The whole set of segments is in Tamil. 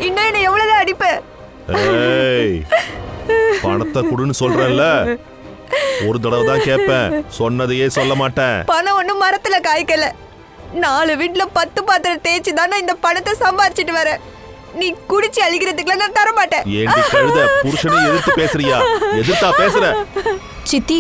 இன்னும் என்ன எவ்வளவுதான் அடிப்ப? பணத்தை குடுன்னு சொல்றேன்ல, ஒரு தடவை தான் கேட்பேன், சொன்னதையே சொல்ல மாட்டேன். பணம் ஒண்ணும் மரத்துல காய்க்கல. 4 வீட்டுல 10 பாத்திரம் தேய்ச்சி தானே இந்த பணத்தை சம்பாதிச்சிட்டு வர. நீ குடிச்சு அழிக்கிறதுக்குலாம் நான் தர மாட்டேன். ஏண்டி கழுத, புருஷனை எதிர்த்து பேசுறியா? எதிர்த்தா பேசுற? சித்தி,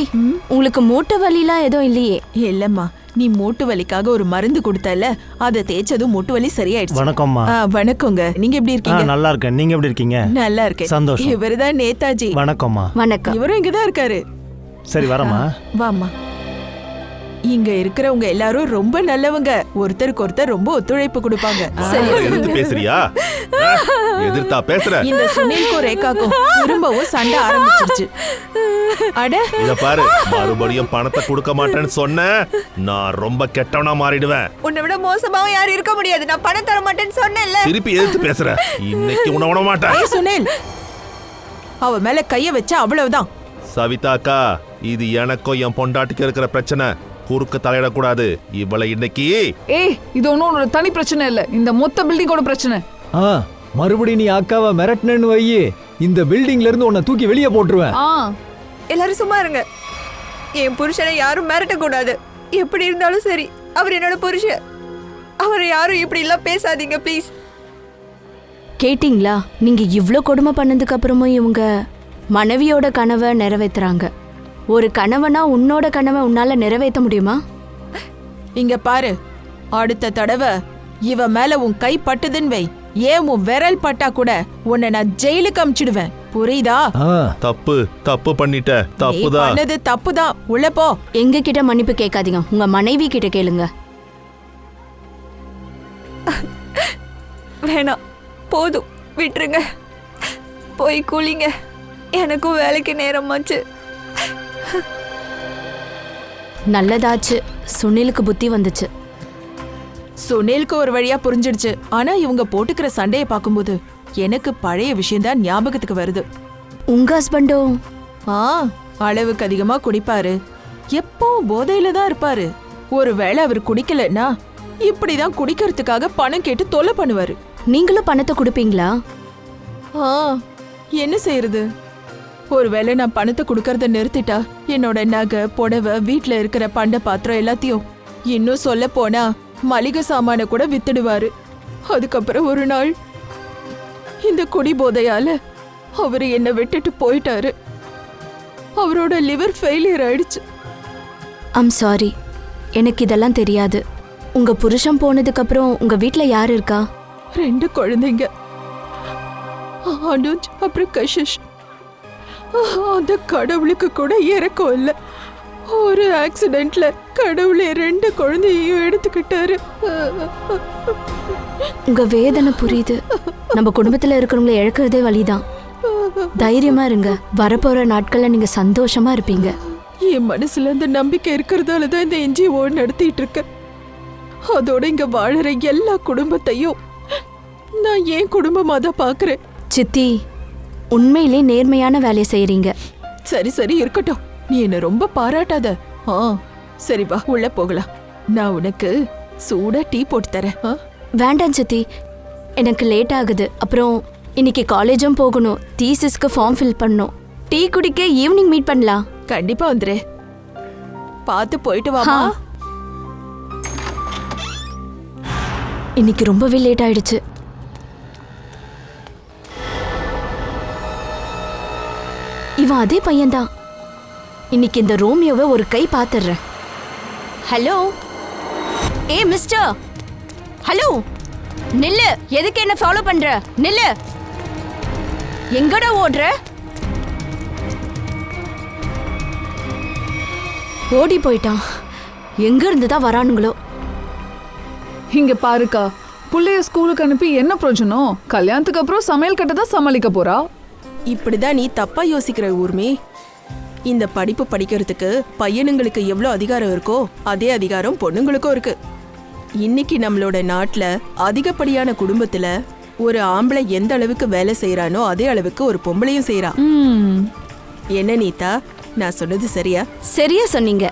உங்களுக்கு மூட்டு வலிலாம் எதுவும் இல்லையே? இல்லம்மா, நீ மூட்டு வலிக்காக ஒரு மருந்து கொடுத்தல, அதை தேய்ச்சதும் மூட்டு வலி சரியாயிடுச்சு. வணக்கம்மா. வணக்கங்க. நீங்க எப்படி இருக்கீங்க? நல்லா இருக்கேன். நீங்க எப்படி இருக்கீங்க? நல்லா இருக்கேன். சந்தோஷம். இவருதான் நேதாஜி. வணக்கம்மா. வணக்கம். இவரும் இங்கதான் இருக்காரு. சரி வரமா. வாமா. இங்க இருக்கிறவங்க எல்லாரும் ரொம்ப நல்லவங்க. ஒருத்தருக்கு ஒருத்தர் ரொம்ப ஒத்துழைப்பு கொடுப்பாங்க. எதிர்த்து பேசுறியா? எதிர்த்தா பேசுற? இந்த சுனில்க்கும் ரேகாக்கும் திரும்பவும் சண்டை ஆரம்பிச்சிருச்சு. அட இத பாரு, மறுபடியும் பணத்தை கொடுக்க மாட்டேன்னு சொன்ன, நான் ரொம்ப கெட்டவனா மாறிடுவேன். உன்னை விட மோசமாவும் யாரும் இருக்க முடியாது. நான் பணம் தர மாட்டேன்னு சொன்னேன்ல. திருப்பி எதிர்த்து பேசுற? இன்னைக்கு உன்னை விட மாட்டேன். சுனில், அவ மேல கைய வச்சா அவ்வளவுதான். சவிதா அக்கா, இது எனக்கும் என் பொண்டாட்டிக்கு இருக்கிற பிரச்சனை. குறுக்க தலையிடக்கூடாது. இவளை இன்னைக்கு இது ஒன்னும் உன்னோட தனி பிரச்சனை இல்ல, இந்த மொத்த பில்டிங்கோட பிரச்சனை. மறுபடியும் நீ அக்காவை மிரட்டினு வை, இந்த பில்டிங்ல இருந்து உன்னை தூக்கி வெளியே போட்டுருவேன். எல்லாரும் சும்மா இருங்க. என் புருஷனை யாரும் மிரட்ட கூடாது. எப்படி இருந்தாலும் சரி, அவர் என்னோட புருஷன். அவரை யாரும் இப்படி எல்லாம் பேசாதீங்க ப்ளீஸ். கேட்டிங்களா? நீங்க இவ்ளோ கொடுமை பண்ணதுக்கு அப்புறமும் இவங்க மனைவியோட கனவை நிறைவேத்துறாங்க. ஒரு கனவனா உன்னோட கனவை உன்னால நிறைவேற்ற முடியுமா? இங்க பாரு, அடுத்த தடவை இவ மேல உன் கை பட்டுதுன்னு வை, ஏன் உன் விரல் பட்டா கூட உன்னை நான் ஜெயிலுக்கு அமிச்சிடுவேன். புரியுதா? தப்பு பண்ணிட்ட. தப்புதான். பண்ணது தப்புதான். உள்ள போ. எங்க கிட்ட மன்னிப்பு கேட்காதீங்க, உங்க மனைவி கிட்ட கேளுங்க. வேணாம், போதும், விட்டுருங்க. போய் கூலிங்க. எனக்கும் வேலைக்கு நேரமாச்சு. நல்லதாச்சு, சுனிலுக்கு புத்தி வந்துச்சு. சுனிலுக்கு ஒரு வழியா புரிஞ்சிடுச்சு. ஆனா இவங்க போட்டுக்கிற சண்டையை பார்க்கும்போது எனக்கு பழைய விஷயம்தான் ஞாபகத்துக்கு வருது. உங்க ஹஸ்பண்டும் அளவுக்கு அதிகமா குடிப்பாரு. எப்போ போதையில தான் இருப்பாரு. ஒருவேளை அவர் குடிக்கலன்னா இப்படிதான் குடிக்கிறதுக்காக பணம் கேட்டு தொல்லை பண்ணுவாரு. நீங்களும் பணத்தை கொடுப்பீங்களா? என்ன செய்யறது? ஒருவேளை நான் பணத்தை கொடுக்கறத நிறுத்திட்டா என்னோட நகை, புடவை, வீட்டுல இருக்கிற பண்ட பாத்திரம் எல்லாத்தையும், இன்னும் சொல்ல போனா மளிகை சாமான கூட வித்துடுவாரு. அதுக்கப்புறம் ஒரு நாள் இந்த குடி போதையால அவரு என்ன விட்டுட்டு போயிட்டாரு. அவரோட லிவர் ஃபெயிலியர் ஆயிடுச்சு. ஐம் சாரி, எனக்கு இதெல்லாம் தெரியாது. உங்க புருஷன் போனதுக்கு அப்புறம் உங்க வீட்ல யாரு இருக்கா? 2 குழந்தைங்க, அனுஜ் அப்புறம் கஷிஷ். அந்த கடவுளுக்கு கூட இறக்கம் இல்ல. ஒரு ஆக்சிடென்ட்ல கடவுளே 2 குழந்தையையும் எடுத்துக்கிட்டாரு. உங்க வேதனை புரியுது. நம்ம குடும்பத்துல இருக்கிறவங்களை இழக்கிறதே வலிதான். தைரியமா இருங்க, வரப்போற நாட்கள்ல நீங்க சந்தோஷமா இருப்பீங்க. என் மனசுல அந்த நம்பிக்கை இருக்கிறதாலதான் இந்த NGO நடத்திட்டு இருக்கேன். அதோட இங்க வாழற எல்லா குடும்பத்தையும் நான் என் குடும்பமா தான் பாக்குறேன். சித்தி, உண்மையிலே நேர்மையான வேலையை செய்யறீங்க. சரி சரி இருக்கட்டும், நீ என்ன ரொம்ப பாராட்டாத. சரி வா, உள்ள போகலாம். நான் உனக்கு சூடா டீ போட்டு தரேன். வேண்டாம் சித்தி, எனக்கு லேட் ஆகுது. அப்புறம் இன்னைக்கு காலேஜும் போகணும், தீசிஸ்க்கு ஃபார்ம் ஃபில் பண்ணணும். டீ குடிக்க ஈவினிங் மீட் பண்ணலாம். கண்டிப்பா வந்துரு. பார்த்து போயிட்டு வாமா. இன்னைக்கு ரொம்பவே லேட் ஆயிடுச்சு. இவன் அதே பையன்தான். இன்னைக்கு இந்த ரோமியோவை ஒரு கை பாத்துறேன். ஹலோ, ஏ மிஸ்டர், ஹலோ, நில்லு. எதுக்கு என்ன ஃபாலோ பண்ற? நில்லு. எங்கடா ஓடுற? ஓடி போயிட்டான். எங்க இருந்து தான் வரானுங்களோ. இங்க பாருக்கா, புள்ளைய ஸ்கூலுக்கு அனுப்பி என்ன பிரயோஜனம்? கல்யாணத்துக்கு அப்புறம் சமையல் கட்ட தான் சமாளிக்க போறா. இப்படிதான் நீ தப்பா யோசிக்கிற ஊர்மி. இந்த படிப்பு படிக்கிறதுக்கு பையனுங்களுக்கு எவ்வளோ அதிகாரம் இருக்கோ அதே அதிகாரம் பொண்ணுங்களுக்கும் இருக்கு. இன்னைக்கு நம்மளோட நாட்டுல அதிகப்படியான குடும்பத்துல ஒரு ஆம்பளை எந்த அளவுக்கு வேலை செய்யறானோ அதே அளவுக்கு ஒரு பொம்பளையும் செய்யறா. என்ன நீதா, நான் சொன்னது சரியா? சரியா சொன்னீங்க.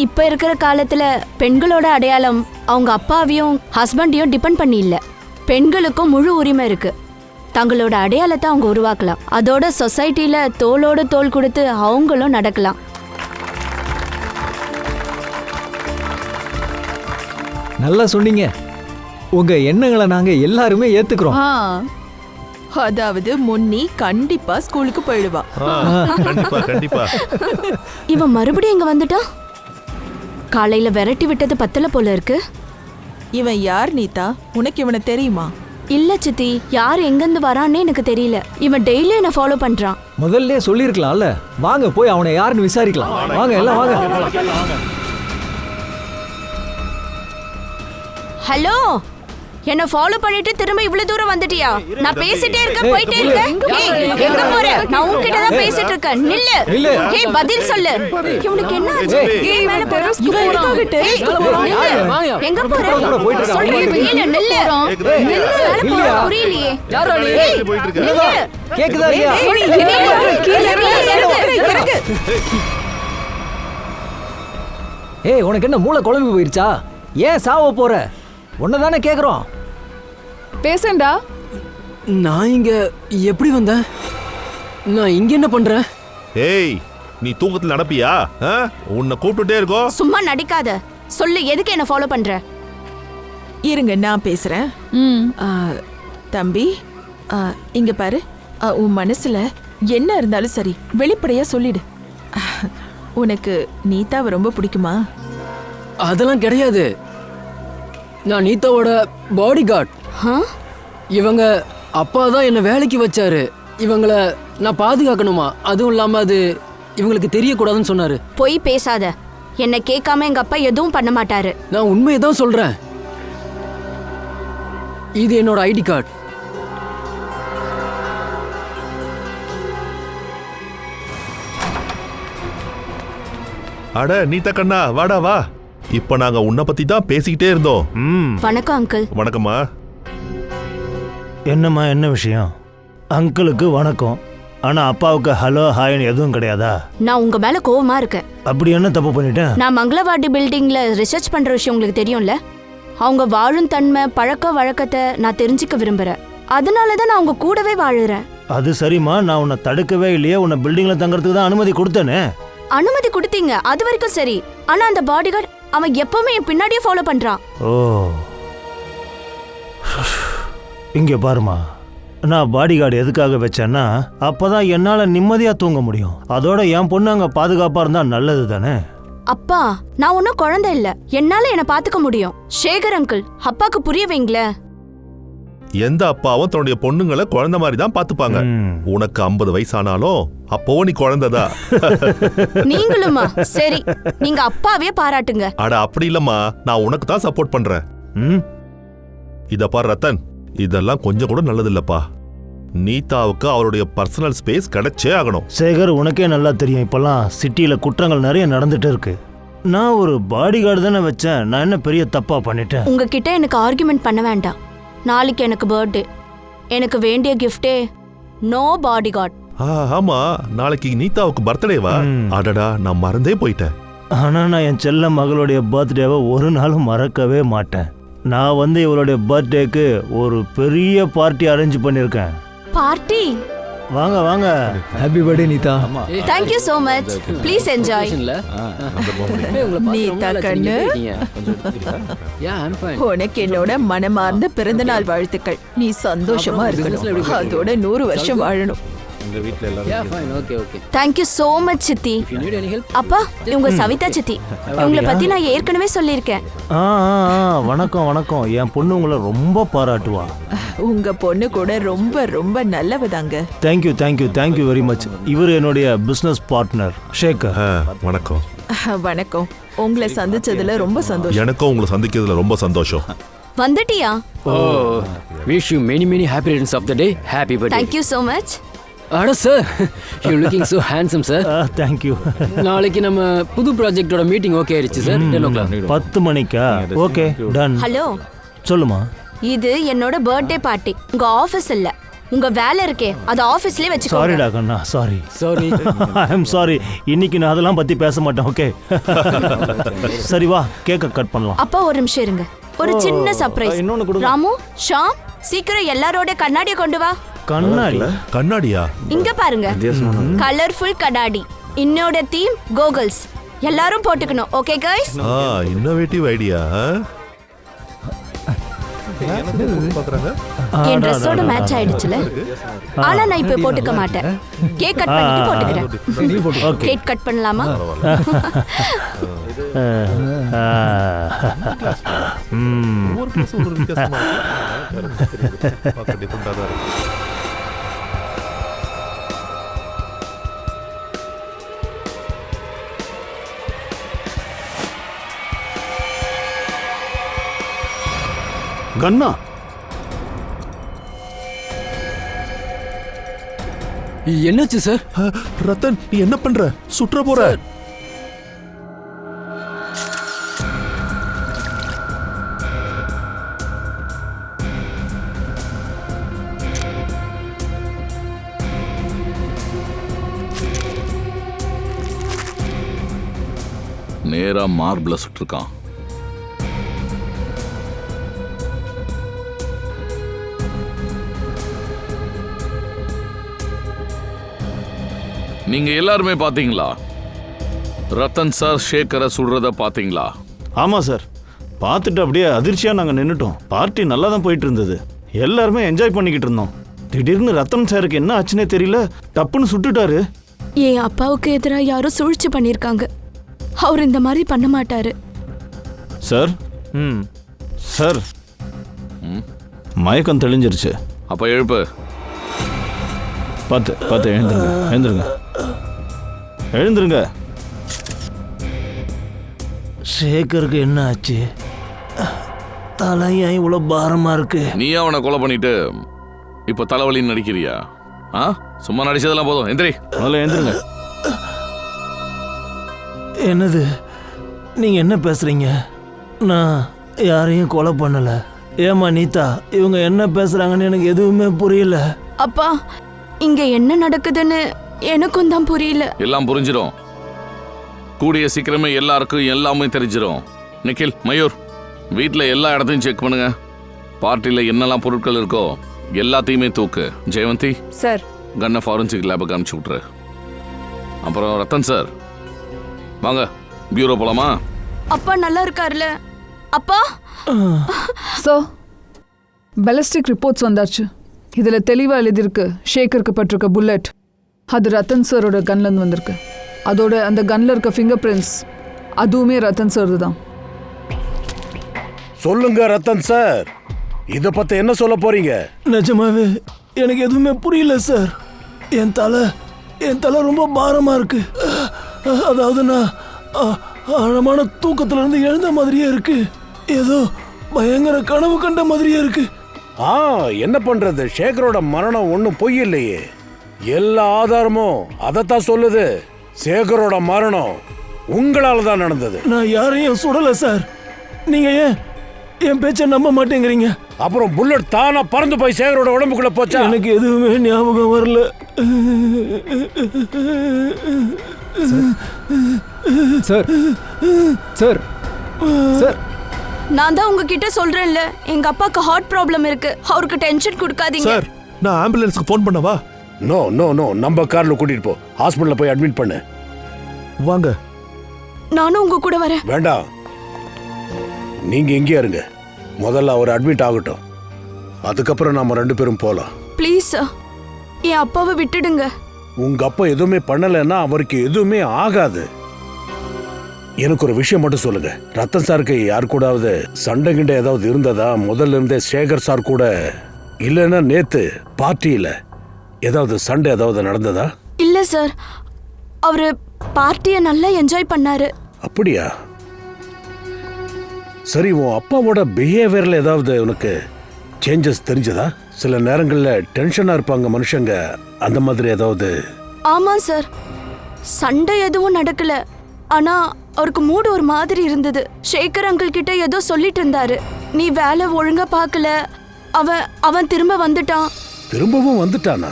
இப்ப இருக்கிற காலத்துல பெண்களோட அடையாளம் அவங்க அப்பாவையும் ஹஸ்பண்டையும் டிபெண்ட் பண்ணி இல்ல, பெண்களுக்கும் முழு உரிமை இருக்கு. தங்களோட அடையாளத்தை அவங்க உருவாக்கலாம். அதோட சொசைட்டில தோளோட தோள் கொடுத்து அவங்களும் நடக்கலாம். நல்லா சொன்னீங்க. உங்க எண்ணங்களை நாங்க எல்லாருமே ஏத்துக்கிறோம். அதாவது முன்னி கண்டிப்பா ஸ்கூலுக்கு போயிடுவா. கண்டிப்பா கண்டிப்பா. இவன் மறுபடியும் இங்க வந்துட்டா? காலையில விரட்டி விட்டது பத்தல போல இருக்கு. இவன் யார் நீதா? உனக்கு இவனை தெரியுமா? இல்ல சித்தி, யார் எங்கிருந்து வரான்னு எனக்கு தெரியல. இவன் டெய்லி என்ன ஃபாலோ பண்றான். முதல்ல சொல்லிருக்கலாம்ல. வாங்க போய் அவனை யாருன்னு விசாரிக்கலாம். வாங்க எல்லாம் வாங்க. ஹலோ, என்ன ஃபாலோ பண்ணிட்டு திரும்ப இவ்வளவு தூரம் வந்துட்டியா? நான் பேசிட்டே இருக்கேன், போயிட்டே இருக்கேன். ஏய், எங்க போற? நான் உன்கிட்ட தான் பேசிட்டு இருக்கேன். நில்லு. ஏய், பதில் சொல்லு. இவனுக்கு என்ன ஆச்சு? ஏய், மேல போறா. இவன் எதுக்காக terrace க்கு போறான்? எங்க போற? சொல்லு, நில்லு, நில்லு. மேல போறா, புரியலையே. ஏய், நில்லு. கேக்குதா இல்லையா? ஏய், உனக்கு என்ன மூளை குழம்பு போயிருச்சா? ஏன் சாவ போற? உன்னதானே கேக்குறோம். பேசண்டா. நான் இங்க எப்படி வந்தேன்? நான் இங்க என்ன பண்றேன்? ஏய், நீ தூக்கத்துல நடப்பியா? உன்னை கூப்பிட்டுட்டே இருக்கோ. சும்மா நடிக்காத. சொல்லு, எதுக்கு என்ன ஃபாலோ பண்ற? இருங்க, நான் பேசுறேன். தம்பி, இங்க பாரு. உன் மனசுல என்ன இருந்தாலும் சரி, வெளிப்படையா சொல்லிடு. உனக்கு நீதாவை ரொம்ப பிடிக்குமா? அதெல்லாம் கிடையாது. நான் நீதாவோட பாடி கார்டு. இவங்க அப்பா தான் என்ன வேலைக்கு வச்சாரு. இவங்கள நான் பாதுகாக்கணுமா? அதுவும் இல்லாம அது இவங்களுக்கு தெரியக்கூடாதுன்னு சொன்னாரு. போய் பேசாத. என்ன கேட்காம எங்க அப்பா எதுவும் பண்ண மாட்டாரு. நான் உண்மையை தான் சொல்றேன். இது என்னோட ஐடி கார்டு. அட நீதா கண்ணா, வாடா வா. இப்ப நாங்க உன்னை பத்தி தான் பேசிக்கிட்டே இருந்தோம். வணக்கம் அங்கிள். வணக்கம்மா. என்னம்மா, என்ன விஷயம்? அங்கிளுக்கு வணக்கம், ஆனா அப்பாவுக்கு ஹலோ ஹாய்னு எதுவும் கிடையாதா? நான் உங்க மேல கோவமா இருக்கேன். அப்படி என்ன தப்பு பண்ணிட்டேன்? நான் மங்களவாடி பில்டிங்ல ரிசர்ச் பண்ற விஷயம் உங்களுக்கு தெரியும்ல. அவங்க வாழும் தன்மை, பழக்க வழக்கத்தை நான் தெரிஞ்சுக்க விரும்புறேன். அதனாலதான் நான் உங்க கூடவே வாழுறேன். அது சரிம்மா, நான் உன்னை தடுக்கவே இல்லையே. உன்னை பில்டிங்ல தங்கறதுக்கு தான் அனுமதி கொடுத்தேனே. அனுமதி கொடுத்தீங்க, அது வரைக்கும் சரி. ஆனா அந்த பாடிகார்டு அவன் எப்பவுமே என் பின்னாடியே ஃபாலோ பண்றான். ஓ, இங்க பாருமா, நான் பாடி கார்டு எதுக்காக வச்சேன்னா அப்பதான் என்னால நிம்மதியா தூங்க முடியும். அதோட என் பொண்ணு அங்க பாதுகாப்பா இருந்தா நல்லது தானே. அப்பா, நான் ஒன்னும் குழந்தை இல்ல, என்னால என்ன பாத்துக்க முடியும். சேகர் அங்கிள், அப்பாக்கு புரிய வைங்களேன். எந்த அப்பாவும் தன்னுடைய பொண்ணுங்களை குழந்தை மாதிரி தான் பாத்துப்பாங்க. உனக்கு 50 வயசானாலும் அப்போ நீ குழந்தைதா. நீங்களுமா? சரி, நீங்க அப்பாவே பாராட்டுங்க. அட அப்படி இல்லம்மா, நான் உனக்கு தான் சப்போர்ட் பண்றேன். இத பாரு ரத்தன், இதெல்லாம் கொஞ்சம் கூட நல்லது இல்லப்பா. நீதாவுக்கு அவருடைய பர்சனல் ஸ்பேஸ் கிடைச்சே ஆகணும். சேகர், உனக்கே நல்லா தெரியும், இப்பெல்லாம் சிட்டியில குற்றங்கள் நிறைய நடந்துட்டு இருக்கு. நான் ஒரு பாடி கார்டு தானே வச்சேன். நான் என்ன பெரிய தப்பா பண்ணிட்டேன்? உங்ககிட்ட எனக்கு ஆர்குமெண்ட் பண்ண வேண்டாம். நாளைக்கு எனக்கு பர்த்டே. எனக்கு வேண்டிய கிஃப்டே நோ பாடி கார்டு. ஆமா, நாளைக்கு நீதாவுக்கு பர்த்டேவா? அடடா, நான் மறந்தே போயிட்டேன். ஆனா நான் என் செல்ல மகளுடைய பர்த்டேவை ஒரு நாளும் மறக்கவே மாட்டேன். நான் இவளுடைய பர்த்டேக்கு ஒரு பெரிய பார்ட்டி அரேஞ்ச் பண்ணிருக்கேன். பார்ட்டி? வாங்க வாங்க. ஹாப்பி பர்த்டே நீதா. Thank you so much. Please enjoy. நீதா கண்ணு, உனக்கு என்னோட மனமார்ந்த பிறந்த நாள் வாழ்த்துக்கள். நீ சந்தோஷமா இருக்கணும், அதோட 100 வருஷம் வாழணும். Thank you so much சித்தி. அப்பா, இவங்க சவிதா சித்தி. உங்களை பத்தி நான் ஏற்கனவே சொல்லியிருக்கேன். வணக்கம் வணக்கம். என் பொண்ணு உங்களை ரொம்ப பாராட்டுவா. உங்க பொண்ணு கூட ரொம்ப ரொம்ப நல்லவதாங்க. Thank you thank you thank you very much. இவர் என்னுடைய பிசினஸ் பார்ட்னர் சேகர். வணக்கம். வணக்கம். உங்களை சந்திச்சதுல ரொம்ப சந்தோஷம். எனக்கும் உங்களை சந்திக்கிறதுல ரொம்ப சந்தோஷம். வந்துட்டியா? Wish you many many happy returns of the day. Happy birthday. Thank you so much. அட sir, you looking so handsome sir. Thank you. நாளைக்கு நம்ம புது ப்ராஜெக்ட்டோட மீட்டிங் ஓகே ஆயிடுச்சு சார். 10 o'clock. 10 மணிக்கா? Okay done. ஹலோ, சொல்லுமா. இது என்னோட பர்த்டே பார்ட்டி. உங்க ஆபீஸ் இல்ல, உங்க வேலை இருக்கே அது ஆபீஸ்லயே வெச்சுக்கோங்க. சாரிடா கண்ணா, சாரி. I am sorry. இன்னைக்கு நான் அதெல்லாம் பத்தி பேச மாட்டேன். ஓகே சரி, வா கேக்க கட் பண்ணலாம். அப்பா ஒரு நிமிஷம் இருங்க, ஒரு சின்ன சர்ப்ரைஸ். ராமு, ஷாம், சீக்கிரம் எல்லாரோட கண்ணாடியை கொண்டு வா. கண்ணாடி கண்ணாடியா? இங்க பாருங்க, கலர்ஃபுல் கண்ணாடி. இன்னோட தீம் கோகல்ஸ். எல்லாரும் போட்டுக்கணும். Okay guys? Innovative idea. என் ட்ரெஸ்ஸோட மேட்ச் ஆயிடுச்சுல. ஆனா நான் இப்ப போட்டுக்க மாட்டேன். கேக் கட் பண்ணிட்டு போட்டுக்கிறேன். கேக் கட் பண்ணலாமா? கண்ணா, என்னாச்சு சார்? ரத்தன், நீ என்ன பண்ற? சுற்ற போற? நேரா மார்பிள சுட்டிருக்கான். நீங்க எல்லாருமே பாத்தீங்களா? ரத்தன் சார் ஷேக்கரை சுடுறத பாத்தீங்களா? ஆமா சார், பார்த்துட்டு அப்படியே அதிர்ச்சியா நாங்க நின்னுட்டோம். பார்ட்டி நல்லா தான் போயிட்டு இருந்தது, எல்லாருமே என்ஜாய் பண்ணிக்கிட்டு இருந்தோம். திடீர்னு ரத்தன் சாருக்கு என்ன ஆச்சுன்னே தெரியல, டப்புன்னு சுட்டுட்டாரு. என் அப்பாவுக்கு எதிராக யாரோ சூழ்ச்சி பண்ணிருக்காங்க. அவர் இந்த மாதிரி பண்ண மாட்டாரு. சார் சார் மயக்கம் தெளிஞ்சிருச்சு. அப்ப எழுப்பு. பார்த்து பார்த்து எழுந்துருங்க, எழுந்துருங்க, எழுந்துருங்க. சேகருக்கு என்ன ஆச்சு? தலையா இவ்வளவு பாரமா இருக்கு. நீ அவனை கொலை பண்ணிட்டு இப்ப தலைவலின்னு நடிக்கிறியா? சும்மா நடிச்சதெல்லாம் போதும், எந்திரி. முதல்ல எழுந்துருங்க. என்னது நீங்க என்ன பேசுறீங்க? நான் யாரையும் கொலை பண்ணல. ஏமா நீதா, இவங்க என்ன பேசுறாங்கன்னு எனக்கு எதுவுமே புரியல. அப்பா, இங்க என்ன நடக்குதுன்னு எனக்கும் தான் புரியல. எல்லாம் புரிஞ்சிடும். கூடிய சீக்கிரமே எல்லாருக்கும் எல்லாமே தெரிஞ்சிடும். நிக்கில், மயூர், வீட்டில் எல்லா இடத்தையும் செக் பண்ணுங்க. பார்ட்டியில் என்னெல்லாம் பொருட்கள் இருக்கோ எல்லாத்தையுமே தூக்கு. ஜெயவந்தி சார், கன்னை ஃபாரன்சிக் லேபுக்கு அனுப்பிச்சு விட்ரு. அப்புறம் ரத்தன் சார், வாங்க பியூரோ போலாமா? அப்பா நல்லா இருக்காருல்ல? அப்பா சார், பாலிஸ்டிக் ரிப்போர்ட்ஸ் வந்தாச்சு. இதுல தெளிவா எழுதியிருக்கு, ஷேக்கருக்கு பட்டிருக்க புல்லட் அது ரத்தன் சாரோட கன்ல இருந்து வந்திருக்கு. அதோட அந்த கன்ல இருக்க ஃபிங்கர் பிரிண்ட்ஸ் அதுவுமே ரத்தன் சார் தான். சொல்லுங்க ரத்தன் சார், இத பத்தி என்ன சொல்ல போறீங்க? நிஜமாவே எனக்கு எதுவுமே புரியல சார். என் தலை ரொம்ப பாரமா இருக்கு. அதாவது நான் ஆழமான தூக்கத்துல இருந்து எழுந்த மாதிரியே இருக்கு. ஏதோ பயங்கர கனவு கண்ட மாதிரியே இருக்கு. என்ன பண்றது, சேகரோட மரணம் ஒன்னும் பொய் இல்லையே. எல்லா ஆதாரமும் அதத்தான் சொல்லுது. சேகரோட மரணம் உங்களால தான் நடந்தது. நான் யாரையும் சுடல சார். நீங்க ஏன் என் பேச்ச நம்ப மாட்டேங்கிறீங்க? அப்புறம் புல்லட் தானா பறந்து போய் சேகரோட உடம்புக்குள்ள போச்சா? எனக்கு எதுவுமே ஞாபகம் வரல. சார் சார் சார், நான் தான் உங்ககிட்ட சொல்றேன்ல, எங்க அப்பாக்கு ஹார்ட் ப்ராப்ளம் இருக்கு. அவருக்கு டென்ஷன் கொடுக்காதீங்க. சார், நான் ஆம்புலன்ஸ்க்கு ஃபோன் பண்ணவா? நோ நோ நோ, நம்ம கார்ல கூட்டிட்டு போ. ஹாஸ்பிடல்ல போய் அட்மிட் பண்ணு. வாங்க. நானும் உங்க கூட வரேன். வேண்டாம், நீங்க இங்கே இருங்க. முதல்ல அவர் அட்மிட் ஆகட்டும், அதுக்கப்புறம் நாம 2 பேரும் போலாம். ப்ளீஸ் சார், என் அப்பாவை விட்டுடுங்க. உங்க அப்பா எதுவுமே பண்ணலைன்னா அவருக்கு எதுவுமே ஆகாது. எனக்கு ஒரு விஷயம் மட்டும் சொல்லுங்க, ரத்தன் சாருக்கு யார் கூடாவது சண்டை கிண்டை ஏதாவது இருந்ததா? முதல்ல இருந்தே சேகர் சார் கூட, இல்லைன்னா நேத்து பார்ட்டியில ஏதாவது சண்டை ஏதாவது நடந்ததா? இல்ல சார், அவரு பார்ட்டியை நல்லா என்ஜாய் பண்ணாரு. அப்படியா? சரி, உன் அப்பாவோட பிஹேவியர்ல ஏதாவது உனக்கு சேஞ்சஸ் தெரிஞ்சதா? சில நேரங்கள்ல டென்ஷனா இருப்பாங்க மனுஷங்க, அந்த மாதிரி ஏதாவது? ஆமா சார், சண்டை எதுவும் நடக்கல. ஆனா அவருக்கு மூடு ஒரு மாதிரி இருந்தது. ஷேகர் அங்கிள் கிட்ட ஏதோ சொல்லிட்டு இருந்தாரு. நீ வேலை ஒழுங்கா பார்க்கல, அவன் திரும்ப வந்துட்டான். திரும்பவும் வந்துட்டானா?